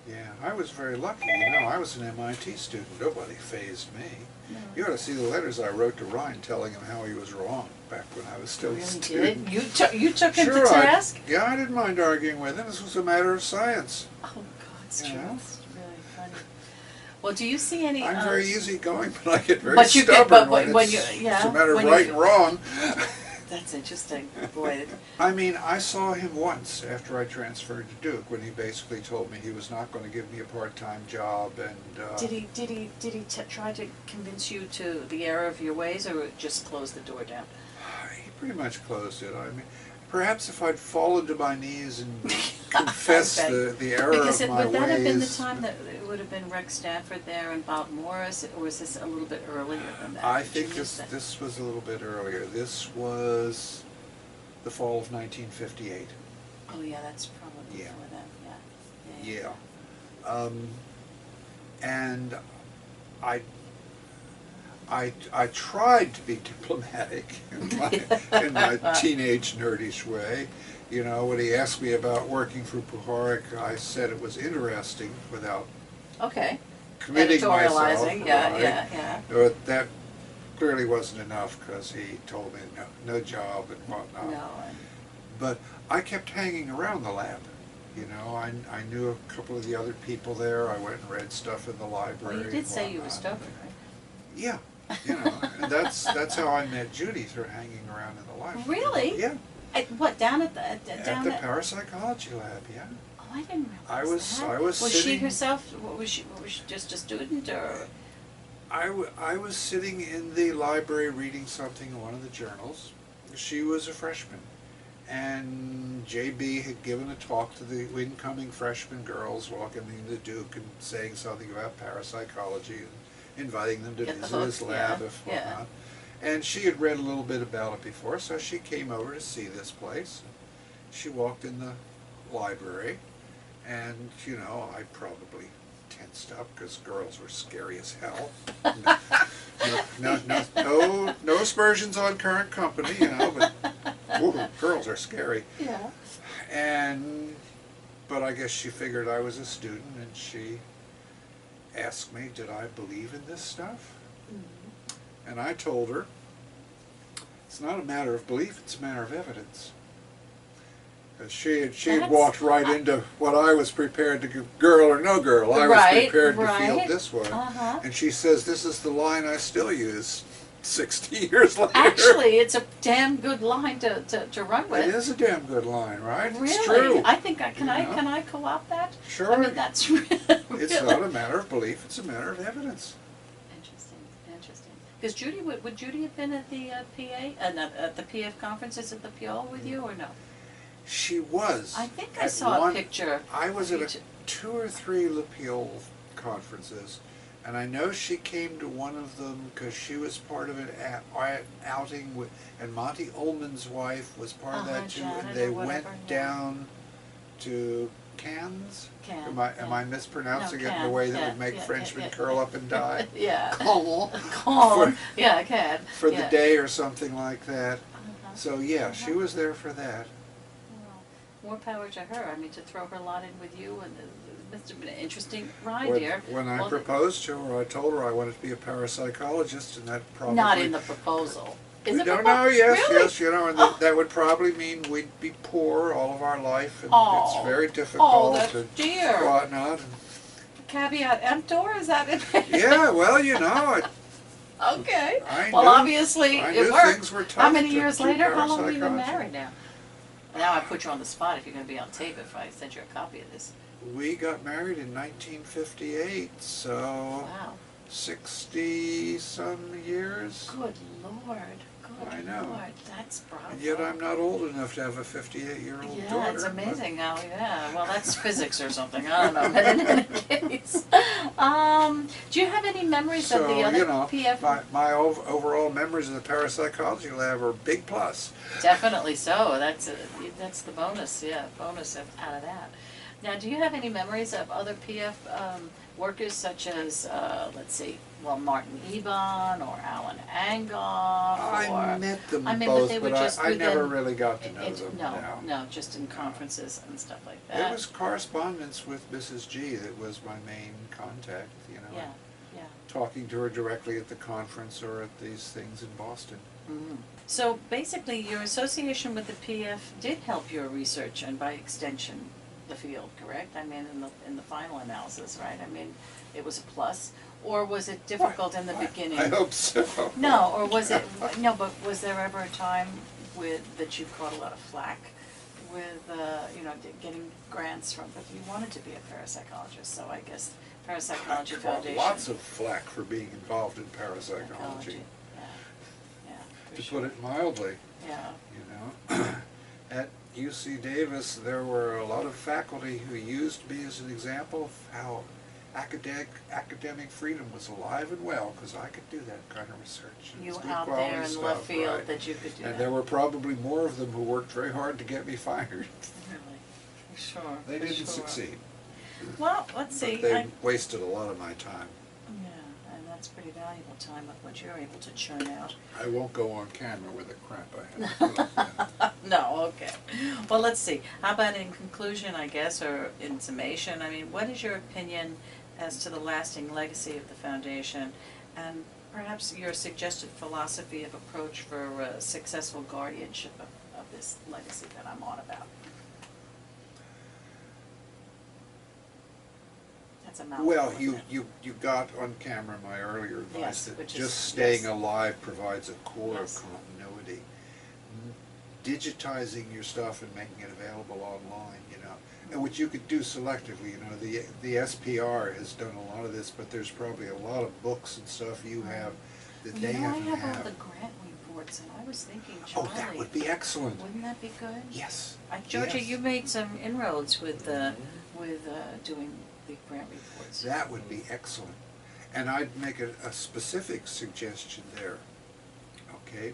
yeah, I was very lucky. You know, I was an MIT student. Nobody fazed me. No. You ought to see the letters I wrote to Ryan telling him how he was wrong back when I was still a Really student. did? You took him Sure, to task? yeah, I didn't mind arguing with him. This was a matter of science. Oh, God, it's Yeah. true. It's really funny. Well, do you see any? I'm very easygoing, but I get very But you get- stubborn but when when it's, you- yeah, it's a matter of when you- right and wrong. That's interesting. Boy, I mean, I saw him once after I transferred to Duke when he basically told me he was not going to give me a part-time job, and did he try to convince you to the error of your ways, or just close the door down? he pretty much closed it. I mean, perhaps if I'd fallen to my knees and confessed the error Because of my would that have been the ways. time that it would have been Rex Stanford there and Bob Morris, or was this a little bit earlier than that? I Did you think miss that? this was a little bit earlier. This was the fall of 1958. Oh yeah, that's probably Yeah. before that. Yeah. Yeah. And I tried to be diplomatic in my teenage nerdish way. You know, when he asked me about working for Puharich, I said it was interesting without Okay. committing myself. Editorializing. Yeah, right? yeah. But that clearly wasn't enough because he told me no job and whatnot. No. But I kept hanging around the lab. You know, I knew a couple of the other people there. I went and read stuff in the library. Well, you did and say you were whatnot. stubborn, right? Yeah, you know, and that's how I met Judy, through hanging around in the library. Really? Yeah. What, down at the At the parapsychology lab, yeah. Oh, I didn't realize I was that. was she sitting. herself? Was she just a student, or? I was sitting in the library reading something in one of the journals. She was a freshman, and JB had given a talk to the incoming freshman girls walking into Duke and saying something about parapsychology and inviting them to Get the visit his hook, lab yeah, if yeah. whatnot. And she had read a little bit about it before, so she came over to see this place. She walked in the library, and you know, I probably tensed up because girls were scary as hell. No aspersions on current company, you know, but ooh, girls are scary. Yeah. But I guess she figured I was a student, and she asked me, did I believe in this stuff? Mm-hmm. And I told her, it's not a matter of belief, it's a matter of evidence. Because she had walked right into what I was prepared to give, girl or no girl, I was prepared to feel this way. Uh-huh. And she says, this is the line I still use 60 years later. Actually, it's a damn good line to run with. It is a damn good line, right? Really? It's true. I think can You know? I co-opt that? Sure. I mean, that's really. It's not a matter of belief, it's a matter of evidence. Interesting. Because Judy, would Judy have been at the PA, not at the PF conferences at the PO with you, or no? She was. I think I at saw one, a picture. I was at 2 or 3 Lapille conferences, and I know she came to one of them because she was part of an outing with, and Monty Ullman's wife was part of that too, Janet and they or whatever, went yeah. down to cans? Can. Am I mispronouncing No, it in a can, way that yeah, would make yeah, Frenchmen yeah, curl up and die? Yeah. Coly. Coly. Yeah, can. For yeah. the day or something like that. So yeah, she Uh-huh. was there for that. Well, more power to her. I mean, to throw her lot in with you, and it must have been an interesting ride, dear. When I Well, proposed to her, I told her I wanted to be a parapsychologist, and that probably... Not in the proposal. We don't know, yes, Really? yes, you know, and that would probably mean we'd be poor all of our life, and Oh. it's very difficult Oh, that's and dear. whatnot. Caveat emptor, is that it? Yeah, well, you know, Okay. I Well, knew- obviously I it knew worked. things were tough How many to years do later? How long have you been parapsychology. married now? Now I put you on the spot if you're going to be on tape if I send you a copy of this. We got married in 1958, so Wow. 60-some years. Good Lord. Good I know. Lord. That's bravo. And yet I'm not old enough to have a 58-year-old Yeah, daughter. it's but- amazing how, yeah, well, that's physics or something, I don't know, but in any case. Do you have any memories of the So, other you know, PF? my overall memories of the parapsychology lab are a big plus. Definitely so, that's the bonus, yeah, bonus out of that. Now, do you have any memories of other PF workers such as, let's see, well, Martin Ebon or Alan Angoff I met them I mean, both, they were but just I never within- really got to know them. No, just in conferences and stuff like It that. was correspondence with Mrs. G that was my main contact, you know. Yeah, yeah. Talking to her directly at the conference or at these things in Boston. Mm-hmm. So basically, your association with the PF did help your research and by extension, the field, correct? I mean, in the final analysis, right? I mean, it was a plus, or was it difficult in the beginning? I hope so. No, or was it, no, but was there ever a time that you caught a lot of flack with, you know, getting grants from, but you wanted to be a parapsychologist, so I guess Parapsychology I caught Foundation. lots of flack for being involved in parapsychology, Yeah, to put it mildly. Yeah. You know, at UC Davis, there were a lot of faculty who used me as an example of how academic freedom was alive and well, because I could do that kind of research. And You it's good out quality there in stuff, left field right? that you could do that. And there were probably more of them who worked very hard to get me fired. Really, for sure. They for didn't sure. succeed. Well, let's see. But they wasted a lot of my time. Yeah, and that's pretty valuable time of what you're able to churn out. I won't go on camera with the crap I have. No, okay. Well, let's see. How about in conclusion, I guess, or in summation? I mean, what is your opinion as to the lasting legacy of the foundation, and perhaps your suggested philosophy of approach for successful guardianship of this legacy that I'm on about? That's a mouthful. Well, isn't you it? got on camera my earlier advice Yes, that which is- just staying yes. alive provides a core Yes. of continuity. Digitizing your stuff and making it available online, you know, and which you could do selectively, you know, the SPR has done a lot of this, but there's probably a lot of books and stuff you have that Well, they you know, I haven't have all have. the grant reports, and I was thinking, Oh, Charlie. that would be excellent. Wouldn't that be good? Yes. Georgia, yes. you made some inroads with doing the grant reports. That would be excellent. And I'd make a specific suggestion there. Okay,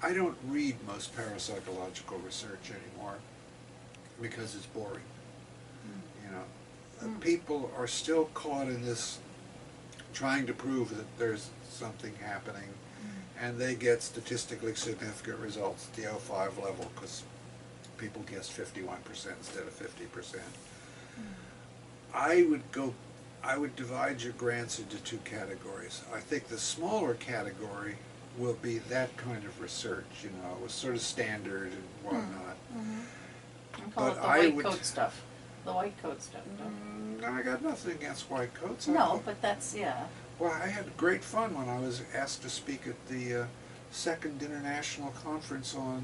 I don't read most parapsychological research anymore because it's boring. You know, people are still caught in this trying to prove that there's something happening, and they get statistically significant results at the 05 level because people guessed 51% instead of 50%. I would divide your grants into two categories. I think the smaller category will be that kind of research, you know, with sort of standard and whatnot. I call it the white coat stuff. The white coat stuff. I got nothing against white coats. No, but that's, yeah. Well, I had great fun when I was asked to speak at the Second International Conference on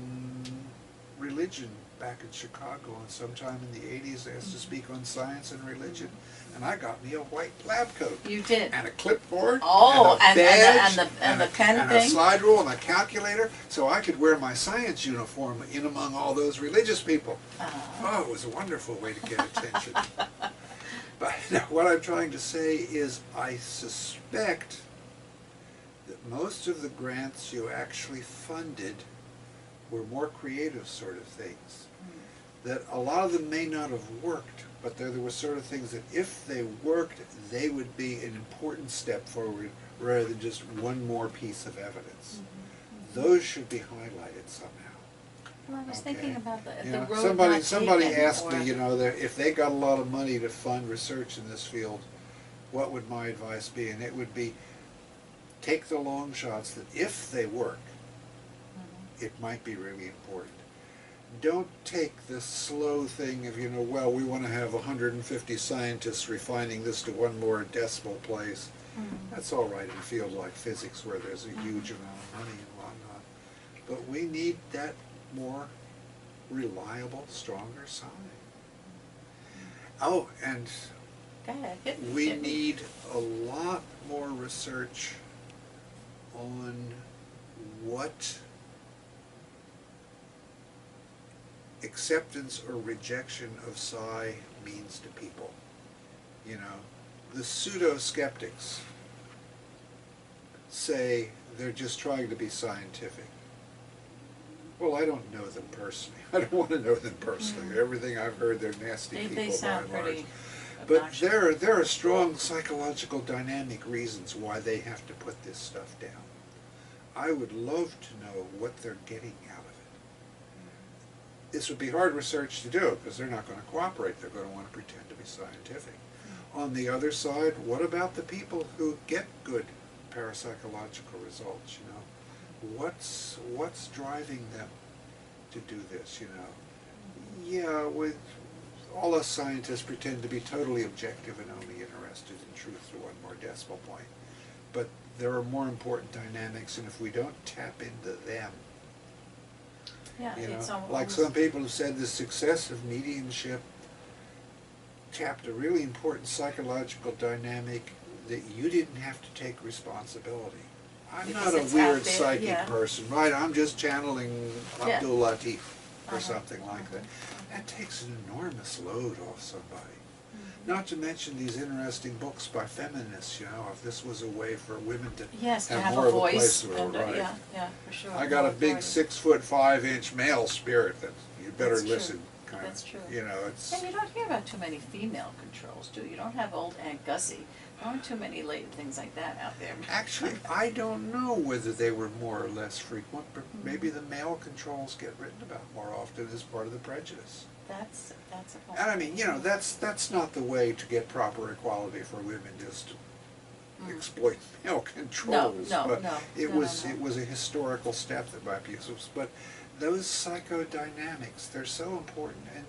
Religion back in Chicago, and sometime in the 80s they asked to speak on science and religion, and I got me a white lab coat. You did. And a clipboard, Oh, and a badge, and the pen and thing? a slide rule and a calculator, so I could wear my science uniform in among all those religious people. Oh, it was a wonderful way to get attention. But what I'm trying to say is I suspect that most of the grants you actually funded were more creative sort of things. that a lot of them may not have worked, but there were sort of things that if they worked, they would be an important step forward rather than just one more piece of evidence. Those should be highlighted somehow. Well, I was thinking about the You know, road somebody not taken, asked or, me, you know, if they got a lot of money to fund research in this field, what would my advice be? And it would be, take the long shots that if they work, it might be really important. Don't take the slow thing of, you know, well, we want to have 150 scientists refining this to one more decimal place. That's all right in a field like physics where there's a huge amount of money and whatnot. But we need that more reliable, stronger sign. Oh, and Go ahead. we need a lot more research on what acceptance or rejection of psi means to people. You know, the pseudo-skeptics say they're just trying to be scientific. Well, I don't know them personally. I don't want to know them personally. Everything I've heard, they're nasty people They sound by and large. pretty But obnoxious. there are strong psychological dynamic reasons why they have to put this stuff down. I would love to know what they're getting out of it. This would be hard research to do because they're not going to cooperate. They're going to want to pretend to be scientific. On the other side, what about the people who get good parapsychological results, you know? What's driving them to do this, you know? Yeah, with all us scientists pretend to be totally objective and only interested in truth to one more decimal point. But there are more important dynamics, and if we don't tap into them, Yeah, you know, it's like almost, some people have said, the success of mediumship tapped a really important psychological dynamic that you didn't have to take responsibility. I'm Because not a it's weird out there, psychic yeah. person, right? I'm just channeling Yeah. Abdul Latif or Uh-huh, something like that. That takes an enormous load off somebody. Not to mention these interesting books by feminists, you know, if this was a way for women to yes, to have have more a of a place voice, to go, and, right. yeah, for sure. I got a big authority. 6'5" male spirit that you better That's true. listen, kind That's of. true. You know, it's. And you don't hear about too many female controls, do you? You don't have old Aunt Gussie. There aren't too many late things like that out there. Actually, I don't know whether they were more or less frequent, but maybe the male controls get written about more often as part of the prejudice. That's a point. And I mean, you know, that's not the way to get proper equality for women, just to exploit male controls. No, but no, it no, was no. it was a historical step that might be used. But those psychodynamics, they're so important, and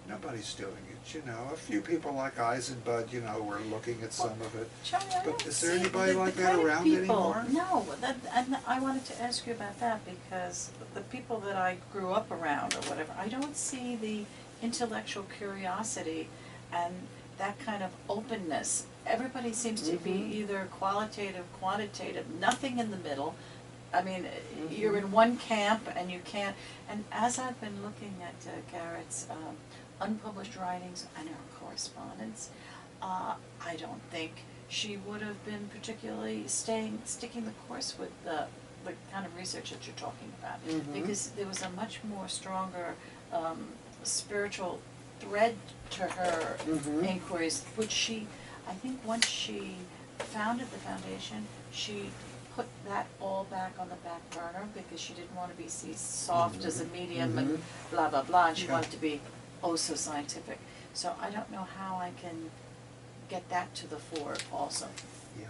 nobody's doing it. You know, a few people like Eisenbud, you know, were looking at some of it. Charlie, I But don't is there see anybody the like that kind of around people, anymore? No, and I wanted to ask you about that because the people that I grew up around or whatever, I don't see the intellectual curiosity and that kind of openness. Everybody seems to be either qualitative, quantitative, nothing in the middle. I mean, you're in one camp and you can't, and as I've been looking at Garrett's unpublished writings and her correspondence, I don't think she would have been particularly sticking the course with the kind of research that you're talking about. Because there was a much more stronger spiritual thread to her inquiries, which she, I think once she founded the foundation, she put that all back on the back burner because she didn't want to be seen soft as a medium and blah, blah, blah, and she wanted to be oh so scientific. So I don't know how I can get that to the fore also. Yeah.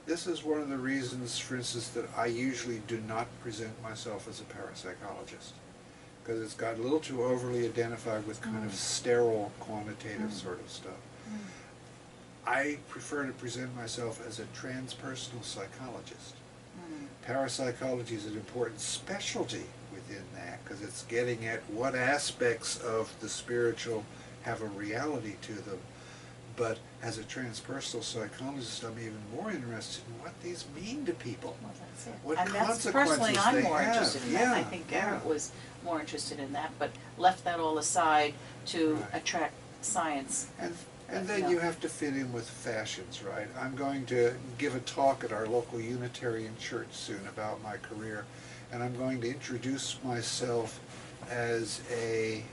This is one of the reasons, for instance, that I usually do not present myself as a parapsychologist, because it's got a little too overly identified with kind of sterile, quantitative sort of stuff. I prefer to present myself as a transpersonal psychologist. Parapsychology is an important specialty within that, because it's getting at what aspects of the spiritual have a reality to them. But as a transpersonal psychologist, I'm even more interested in what these mean to people. Well, that's it. What And that's consequences personally, I'm they more have. interested in that. I Yeah, think Garrett yeah. was more interested in that, but left that all aside to Right. attract science. And then you have to fit in with fashions, right? I'm going to give a talk at our local Unitarian church soon about my career, and I'm going to introduce myself as a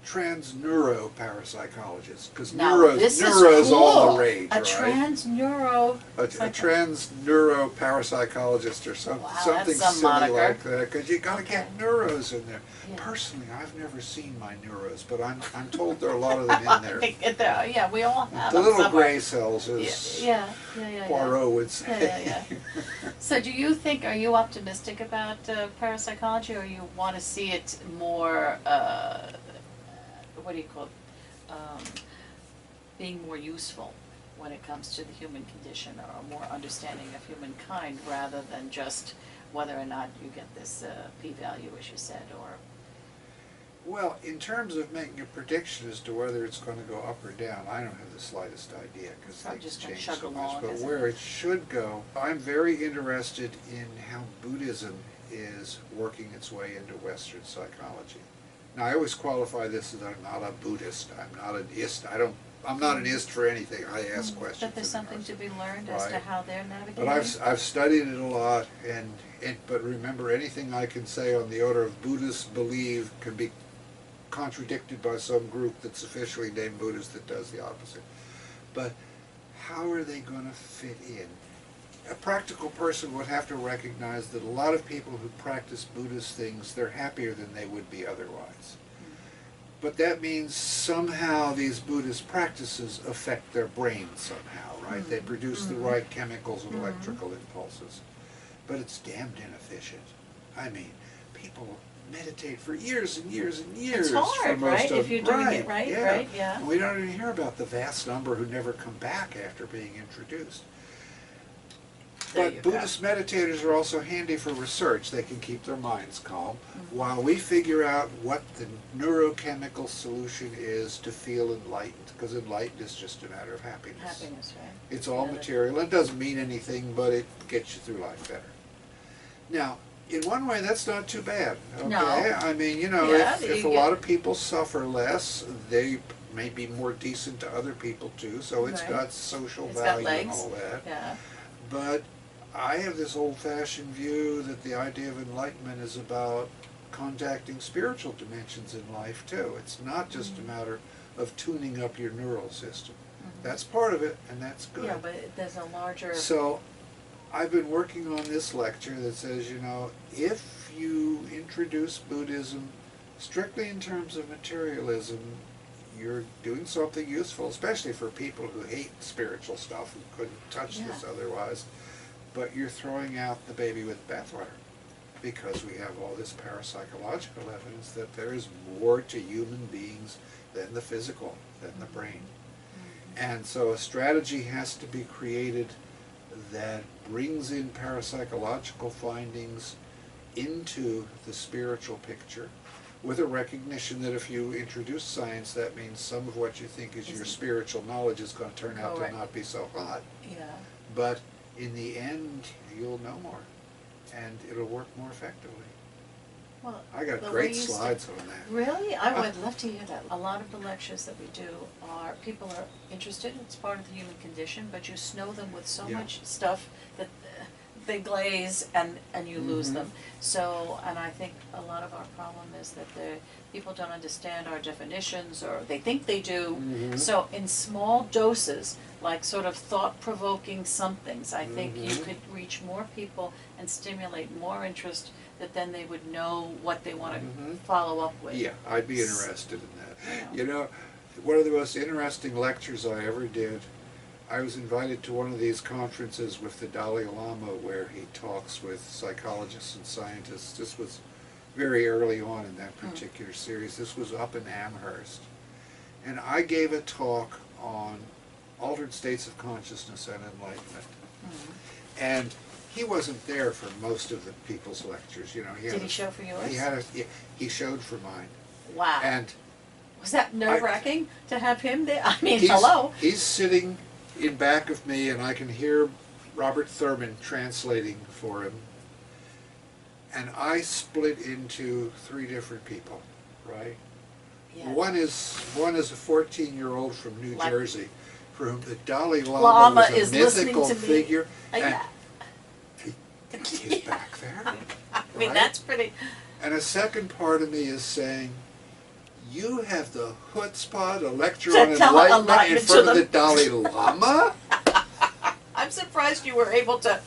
trans-neuro-parapsychologist, because Now, neuro's this is all cool. the rage, A right? trans-neuro. A trans-neuro-parapsychologist or Wow, something that's some silly moniker. like that, because you got to Okay. get neuros in there. Yeah. Personally, I've never seen my neuros, but I'm told there are a lot of them in there. Yeah, we all have The them little somewhere. gray cells, as Yeah. Poirot would say. Yeah. So do you think, are you optimistic about parapsychology, or you want to see it more, what do you call it, being more useful when it comes to the human condition, or a more understanding of humankind, rather than just whether or not you get this p-value, as you said, or? Well, in terms of making a prediction as to whether it's going to go up or down, I don't have the slightest idea, because I'm things just gonna change chug so much. along, But isn't where it? it should go, I'm very interested in how Buddhism is working its way into Western psychology. Now, I always qualify this as I'm not a Buddhist. I'm not an ist. I'm not an ist for anything. I ask questions. But there's something to be learned as to Right. how they're navigating? But I've studied it a lot, but remember, anything I can say on the order of Buddhists believe can be contradicted by some group that's officially named Buddhist that does the opposite. But how are they going to fit in? A practical person would have to recognize that a lot of people who practice Buddhist things, they're happier than they would be otherwise. But that means somehow these Buddhist practices affect their brain somehow, right? They produce the right chemicals and electrical impulses. But it's damned inefficient. I mean, people meditate for years and years and years. It's hard, for most right? of, If you're doing it right, yeah. And we don't even hear about the vast number who never come back after being introduced. There But you go. Buddhist meditators are also handy for research. They can keep their minds calm while we figure out what the neurochemical solution is to feel enlightened, because enlightened is just a matter of happiness. Happiness, right? It's all Yeah, material. It doesn't mean anything, but it gets you through life better. Now, in one way, that's not too bad. Okay? No. I mean, you know, Yeah, if a you lot get- of people suffer less, they may be more decent to other people too, so it's Right. got social It's got value and legs. all that. Yeah. But I have this old-fashioned view that the idea of enlightenment is about contacting spiritual dimensions in life too. It's not just a matter of tuning up your neural system. That's part of it, and that's good. Yeah, but there's a larger. So I've been working on this lecture that says, you know, if you introduce Buddhism strictly in terms of materialism, you're doing something useful, especially for people who hate spiritual stuff, who couldn't touch this otherwise. But you're throwing out the baby with the bathwater, because we have all this parapsychological evidence that there is more to human beings than the physical, than the brain. And so a strategy has to be created that brings in parapsychological findings into the spiritual picture, with a recognition that if you introduce science, that means some of what you think is your spiritual knowledge is going to turn out to not be so hot. Yeah. But in the end, you'll know more, and it'll work more effectively. Well, I got the way great you slides on that. Really? I would love to hear that. A lot of the lectures that we do are, people are interested, it's part of the human condition, but you snow them with so much stuff that they glaze and you lose them. So, and I think a lot of our problem is that people don't understand our definitions, or they think they do. So in small doses, like sort of thought-provoking somethings, I think you could reach more people and stimulate more interest, that then they would know what they want to follow up with. Yeah, I'd be interested in that. You know, one of the most interesting lectures I ever did, I was invited to one of these conferences with the Dalai Lama where he talks with psychologists and scientists. This was very early on in that particular series. This was up in Amherst. And I gave a talk on altered states of consciousness and enlightenment. And he wasn't there for most of the people's lectures. You know, Did he show for yours? He showed for mine. Wow. And was that nerve-wracking to have him there? I mean, he's, hello. He's sitting in back of me, and I can hear Robert Thurman translating for him. And I split into three different people, right? Yeah. One is a 14-year-old from New Jersey, for whom the Dalai Lama Lama was a is listening mythical to me. figure. Yeah. And he's back there. I mean, right? that's pretty. And a second part of me is saying, You have the chutzpah to lecture To on tell enlightenment in enlightenment front to of the them. Dalai Lama? I'm surprised you were able to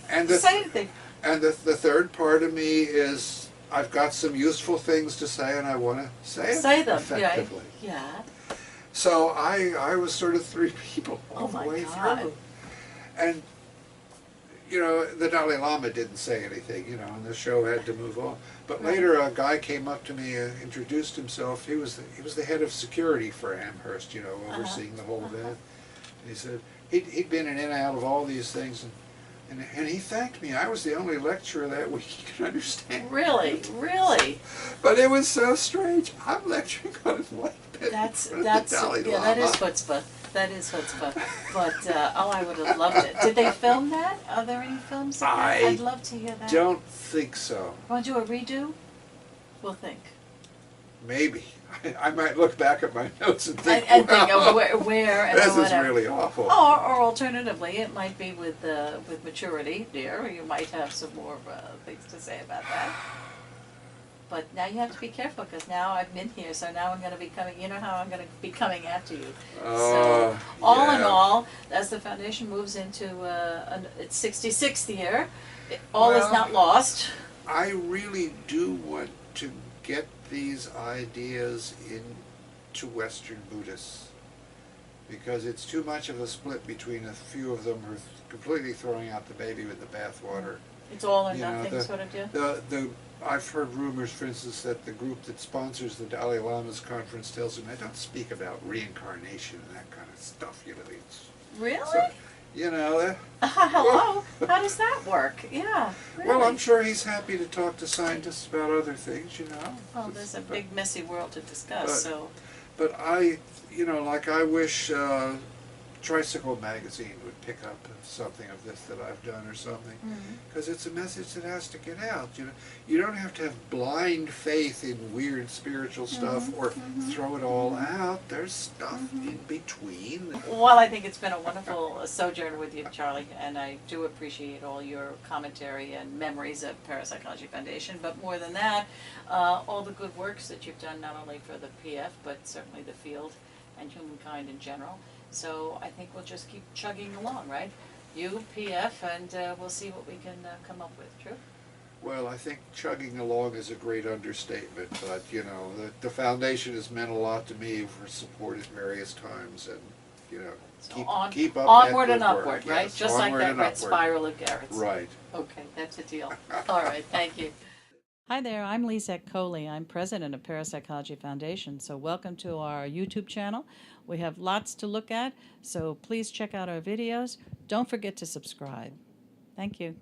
And say anything. And the third part of me is I've got some useful things to say and I want to say them, effectively. right? Yeah. So I was sort of three people all the way through. And, you know, the Dalai Lama didn't say anything, you know, and the show had to move on. But later a guy came up to me and introduced himself. He was the head of security for Amherst, you know, overseeing the whole event. And he said he'd been in and out of all these things, and he thanked me. I was the only lecturer that week he could understand. Really? Really? But it was so strange. I'm lecturing on enlightenment. That's that is chutzpah. That is chutzpah. But oh, I would have loved it. Did they film that? Are there any films of that? I'd love to hear that. Don't think so. Want to do a redo? We'll think. Maybe. I might look back at my notes and think, and think of where and this is whatever. really awful. Or alternatively, it might be with maturity, dear. Or you might have some more things to say about that. But now you have to be careful because now I've been here, so now I'm going to be coming. You know how I'm going to be coming after you. So all in all, as the foundation moves into its 66th year, all is not lost. I really do want to get these ideas into Western Buddhists because it's too much of a split between a few of them who are completely throwing out the baby with the bathwater. It's all or nothing sort of deal? I've heard rumors, for instance, that the group that sponsors the Dalai Lama's conference tells them they don't speak about reincarnation and that kind of stuff. You know, really? So, you know. Hello? How does that work? Yeah. Really. Well, I'm sure he's happy to talk to scientists about other things, you know. Well, there's a big messy world to discuss, But I, you know, like I wish Tricycle magazine would pick up something of this that I've done or something, because it's a message that has to get out. You know, you don't have to have blind faith in weird spiritual stuff or throw it all out. There's stuff in between. Well, I think it's been a wonderful sojourn with you, Charlie, and I do appreciate all your commentary and memories of Parapsychology Foundation, but more than that, all the good works that you've done not only for the PF, but certainly the field and humankind in general. So I think we'll just keep chugging along, right? You, PF, and we'll see what we can come up with. True? Well, I think chugging along is a great understatement, but you know, the foundation has meant a lot to me for support at various times, and you know, so keep up onward that and upward, work. right? Yes, just like that red upward. spiral of Garrett's. Right. Okay, that's a deal. All right, thank you. Hi there, I'm Lisette Coly. I'm president of Parapsychology Foundation, so welcome to our YouTube channel. We have lots to look at, so please check out our videos. Don't forget to subscribe. Thank you.